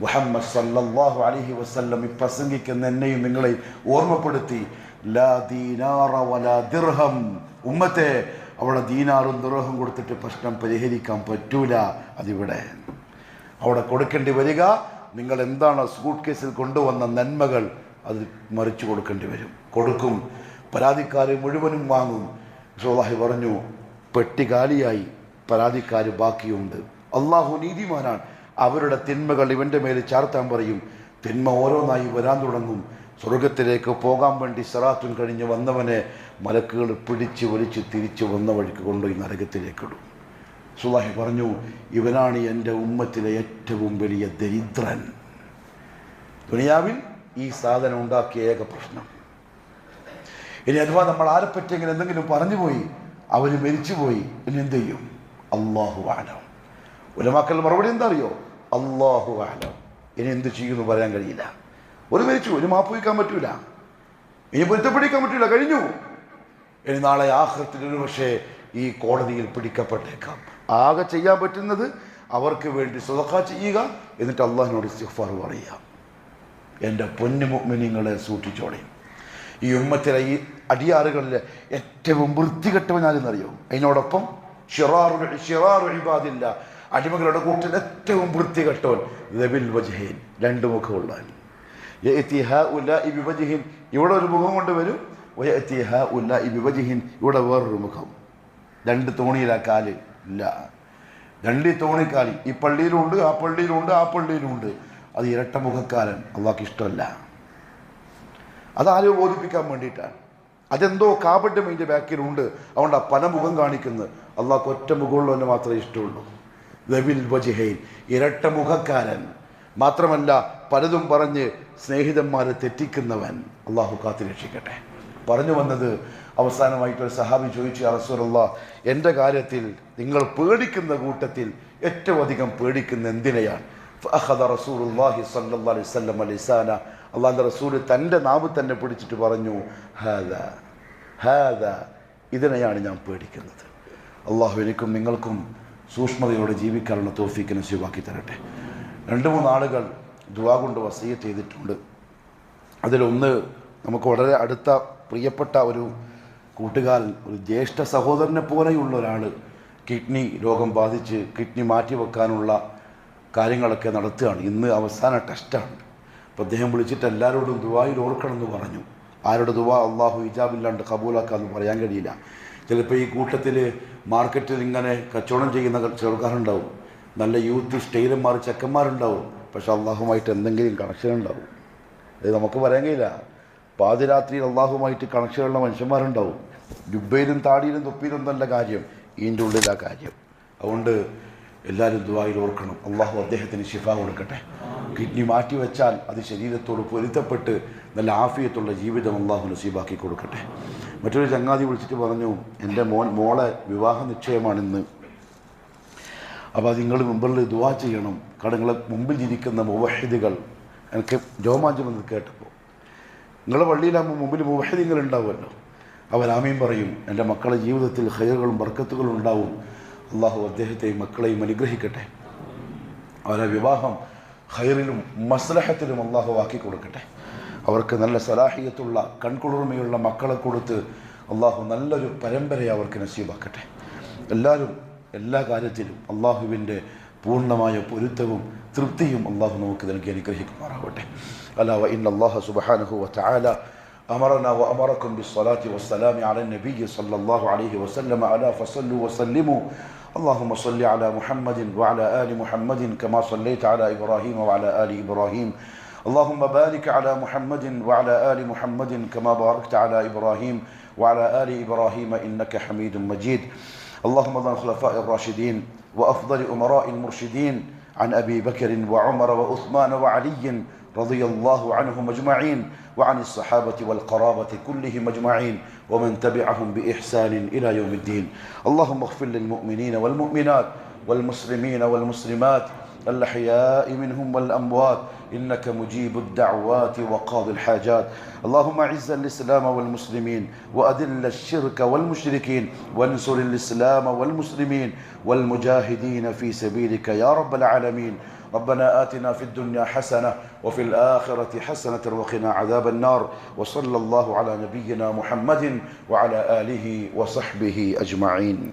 മുഹമ്മദ് സല്ലല്ലാഹു അലൈഹി വസല്ലം ഈ പ്രസംഗിക്കുന്ന എന്നെയും നിങ്ങളെയും ഓർമ്മപ്പെടുത്തി, ലാ ദീനാറ വലാ ദിർഹം. ഉമ്മത്തെ, അവിടെ ദീനാറും ദിർഹം കൊടുത്തിട്ട് പ്രശ്നം പരിഹരിക്കാൻ പറ്റൂല. അതിവിടെ അവിടെ കൊടുക്കേണ്ടി വരിക, നിങ്ങൾ എന്താണ് സൂട്ട് കേസിൽ കൊണ്ടുവന്ന നന്മകൾ അത് മറിച്ചു കൊടുക്കേണ്ടി വരും. കൊടുക്കും, പരാതിക്കാർ മുഴുവനും വാങ്ങും. റസൂലുള്ളാഹി പറഞ്ഞു, പെട്ടി കാലിയായി, പരാതിക്കാർ ബാക്കിയുണ്ട്. അള്ളാഹു നീതിമാനാണ്. അവരുടെ തിന്മകൾ ഇവൻ്റെ മേൽ ചാർത്താൻ പറയും. തിന്മ ഓരോന്നായി വരാൻ തുടങ്ങും. സ്വർഗത്തിലേക്ക് പോകാൻ വേണ്ടി സിറാത്തുൻ കഴിഞ്ഞ് വന്നവനെ മലക്കുകൾ പിടിച്ച് വലിച്ച് തിരിച്ച് വന്ന വഴിക്ക് കൊണ്ടുപോയി നരകത്തിലേക്കിടും. റസൂലുള്ളാഹി പറഞ്ഞു, ഇവനാണ് എൻ്റെ ഉമ്മത്തിലെ ഏറ്റവും വലിയ ദരിദ്രൻ. ദുനിയാവിൽ ഈ സാധനം ഉണ്ടാക്കിയ ഏക പ്രശ്നം. ഇനി അഥവാ നമ്മൾ ആരെപ്പറ്റെങ്കിലും എന്തെങ്കിലും പറഞ്ഞു പോയി, അവർ മരിച്ചുപോയി, ഇനി എന്ത് ചെയ്യും? അല്ലാഹു അഅലം. ഉലമാക്കൾ മറുപടി എന്താ അറിയോ? അല്ലാഹു അഅലം. ഇനി എന്ത് ചെയ്യുമെന്ന് പറയാൻ കഴിയില്ല. ഒരു മരിച്ചു, ഒരു മാപ്പ് വയ്ക്കാൻ പറ്റൂല, ഇനി പൊരുത്തപ്പെടിക്കാൻ പറ്റൂല, കഴിഞ്ഞു. ഇനി നാളെ ആഖിറത്തിൽ ഒരു പക്ഷേ ഈ കോടതിയിൽ പിടിക്കപ്പെട്ടേക്കാം. ആകെ ചെയ്യാൻ പറ്റുന്നത് അവർക്ക് വേണ്ടി സദഖ ചെയ്യുക, എന്നിട്ട് അള്ളാഹിനോട് ഇസ്തിഗ്ഫാർ പറയുക. എൻ്റെ പൊന്നു മുഅ്മിനീങ്ങളെ സൂക്ഷിച്ചോളെ. ഈ ഉമ്മത്തിലെ ഈ അടിയാറുകളിലെ ഏറ്റവും വൃത്തികെട്ടവനാരെന്നറിയോ? അതിനോടൊപ്പം ഷിറാറു ഇബാദില്ല, അടിമകളുടെ കൂട്ടിൽ ഏറ്റവും വൃത്തികെട്ടവൻ ദബിൽ വജ്ഹൈൻ, രണ്ട് മുഖമുള്ളവൻ. യഅതി ഹഉലാഇ ബിവജ്ഹിൻ, ഇവിടെ ഒരു മുഖം കൊണ്ട് വരും. വയഅതി ഹഉലാഇ ബിവജ്ഹിൻ, ഇവിടെ വേറൊരു മുഖം. രണ്ട് തോണിയിലാ കാല് ഇല്ല, രണ്ട് തോണിക്കാലി. ഈ പള്ളിയിലുണ്ട്, ആ പള്ളിയിലുണ്ട്, ആ പള്ളിയിലുണ്ട്. അത് ഇരട്ട മുഖക്കാരൻ അള്ളാഹ്ക്ക് ഇഷ്ടമല്ല. അതാരും ബോധിപ്പിക്കാൻ വേണ്ടിയിട്ടാണ്. അതെന്തോ കാപട്യം അതിൻ്റെ ബാക്കിലുണ്ട്. അതുകൊണ്ട് ആ പല മുഖം കാണിക്കുന്നത്. അള്ളാഹ്ക്ക് ഒറ്റ മുഖമുള്ളവന് മാത്രമേ ഇഷ്ടമുള്ളൂ. ദബിൽ വജ്ഹൈൻ, ഇരട്ട മുഖക്കാരൻ. മാത്രമല്ല പലതും പറഞ്ഞ് സ്നേഹിതന്മാരെ തെറ്റിക്കുന്നവൻ. അള്ളാഹു കാത്തുരക്ഷിക്കട്ടെ. പറഞ്ഞു വന്നത്, അവസാനമായിട്ടൊരു സഹാബി ചോദിച്ചു, യാ റസൂലല്ലാഹ്, എൻ്റെ കാര്യത്തിൽ നിങ്ങൾ പേടിക്കുന്ന കൂട്ടത്തിൽ ഏറ്റവും അധികം പേടിക്കുന്ന എന്തിനെയാണ്? ഫഅഖദ റസൂലുള്ളാഹി സ്വല്ലല്ലാഹു അലൈഹി വസല്ലം ലിസാന, അള്ളാഹുവിൻ്റെ റസൂൽ തൻ്റെ നാവ് തന്നെ പിടിച്ചിട്ട് പറഞ്ഞു, ഹാദാ, ഇതിനെയാണ് ഞാൻ പേടിക്കുന്നത്. അള്ളാഹു എനിക്കും നിങ്ങൾക്കും സൂക്ഷ്മതയോടെ ജീവിക്കാനുള്ള തൗഫീഖ് നസീബാക്കി തരട്ടെ. 2-3 ആളുകൾ ദുആ കൊണ്ട് വസിയ്യത്ത് ചെയ്തിട്ടുണ്ട്. അതിലൊന്ന് നമുക്ക് വളരെ അടുത്ത പ്രിയപ്പെട്ട ഒരു കൂട്ടുകാരൻ, ഒരു ജ്യേഷ്ഠ സഹോദരനെ പോലെയുള്ള ഒരാൾ കിഡ്നി രോഗം ബാധിച്ച് കിഡ്നി മാറ്റി വെക്കാനുള്ള കാര്യങ്ങളൊക്കെ നടത്തുകയാണ്. ഇന്ന് അവസാന ടെസ്റ്റാണ്. അപ്പോൾ അദ്ദേഹം വിളിച്ചിട്ട് എല്ലാവരോടും ദുആയിൽ ഓർക്കണമെന്ന് പറഞ്ഞു. ആരുടെ ദുആ അള്ളാഹു ഇജാബില്ലാണ്ട് കബൂലാക്കാമെന്ന് പറയാൻ കഴിയില്ല. ചിലപ്പോൾ ഈ കൂട്ടത്തിൽ മാർക്കറ്റിൽ ഇങ്ങനെ കച്ചവടം ചെയ്യുന്ന ചെറുക്കാരുണ്ടാവും, നല്ല യൂത്ത് സ്റ്റൈലന്മാർ ചെക്കന്മാരുണ്ടാവും. പക്ഷെ അള്ളാഹുമായിട്ട് എന്തെങ്കിലും കണക്ഷൻ ഉണ്ടാവും. അത് നമുക്ക് പറയാൻ കഴിയില്ല. പാതിരാത്രിയിൽ അള്ളാഹുമായിട്ട് കണക്ഷനുള്ള മനുഷ്യന്മാരുണ്ടാവും. ജുബയിലും താടിയിലും തൊപ്പിയിലും നല്ല കാര്യം, ഇതിൻ്റെ ഉള്ളിലാ കാര്യം. അതുകൊണ്ട് എല്ലാവരും ദുആയിൽ ഓർക്കണം. അള്ളാഹു അദ്ദേഹത്തിന് ശിഫ കൊടുക്കട്ടെ. കിഡ്നി മാറ്റി വെച്ചാൽ അത് ശരീരത്തോട് പൊരുത്തപ്പെട്ട് നല്ല ആഫിയത്തുള്ള ജീവിതം അള്ളാഹു നസീബാക്കി കൊടുക്കട്ടെ. മറ്റൊരു ചങ്ങാതി വിളിച്ചിട്ട് പറഞ്ഞു, എൻ്റെ മോളെ വിവാഹ നിശ്ചയമാണിന്ന്. അപ്പോൾ അത് നിങ്ങൾ മുമ്പിൽ ദുആ ചെയ്യണം. കാരണം നിങ്ങളെ മുമ്പിൽ ഇരിക്കുന്ന മുവഹിദുകൾ, എനിക്ക് രോമാഞ്ചം എന്ന് കേട്ടപ്പോൾ, നിങ്ങളുടെ പള്ളിയിലാകുമ്പോൾ മുമ്പിൽ മുവഹിദുകൾ ഉണ്ടാവുമല്ലോ, അവർ ആമീൻ പറയും. എൻ്റെ മക്കളുടെ ജീവിതത്തിൽ ഖൈറുകളും ബർക്കത്തുകളും ഉണ്ടാവും. അള്ളാഹു അദ്ദേഹത്തെയും മക്കളെയും അനുഗ്രഹിക്കട്ടെ. അവരെ വിവാഹം ഖൈറിലും മസ്ലഹത്തിലും അള്ളാഹു ആക്കി കൊടുക്കട്ടെ. അവർക്ക് നല്ല സലാഹിയത്തുള്ള കൺകുളിർമയുള്ള മക്കളെ കൊടുത്ത് അള്ളാഹു നല്ലൊരു പരമ്പരയെ അവർക്ക് നസീബാക്കട്ടെ. എല്ലാവരും എല്ലാ കാര്യത്തിലും അള്ളാഹുവിൻ്റെ പൂർണ്ണമായ പൊരുത്തവും തൃപ്തിയും അള്ളാഹു നമുക്ക് നൽകി അനുഗ്രഹിക്കുമാറാവട്ടെ. അലാ വ ഇന്ന അല്ലാഹ സുബ്ഹാനഹു വ തആല أمرنا وأمركم بالصلاة والسلام على النبي صلى الله عليه وسلم ألا فصلوا وسلموا اللهم صل على محمد وعلى آل محمد كما صليت على إبراهيم وعلى آل إبراهيم اللهم بارك على محمد وعلى آل محمد كما باركت على إبراهيم وعلى آل إبراهيم إنك حميد مجيد. اللهم ارض عن الخلفاء الراشدين وأفضل أمراء المرشدين، عن أبي بكر وعمر وعثمان وعلي رضي الله عنهم أجمعين، وعن الصحابة والقرابة كلهم أجمعين، ومن تبعهم بإحسان إلى يوم الدين. اللهم اغفر للمؤمنين والمؤمنات والمسلمين والمسلمات الأحياء منهم والأموات، إنك مجيب الدعوات وقاضي الحاجات. اللهم أعز الإسلام والمسلمين وأذل الشرك والمشركين، وانصر الإسلام والمسلمين والمجاهدين في سبيلك يا رب العالمين. ربنا آتنا في الدنيا حسنة وفي الآخرة حسنة وقنا عذاب النار. وصلى الله على نبينا محمد وعلى آله وصحبه أجمعين.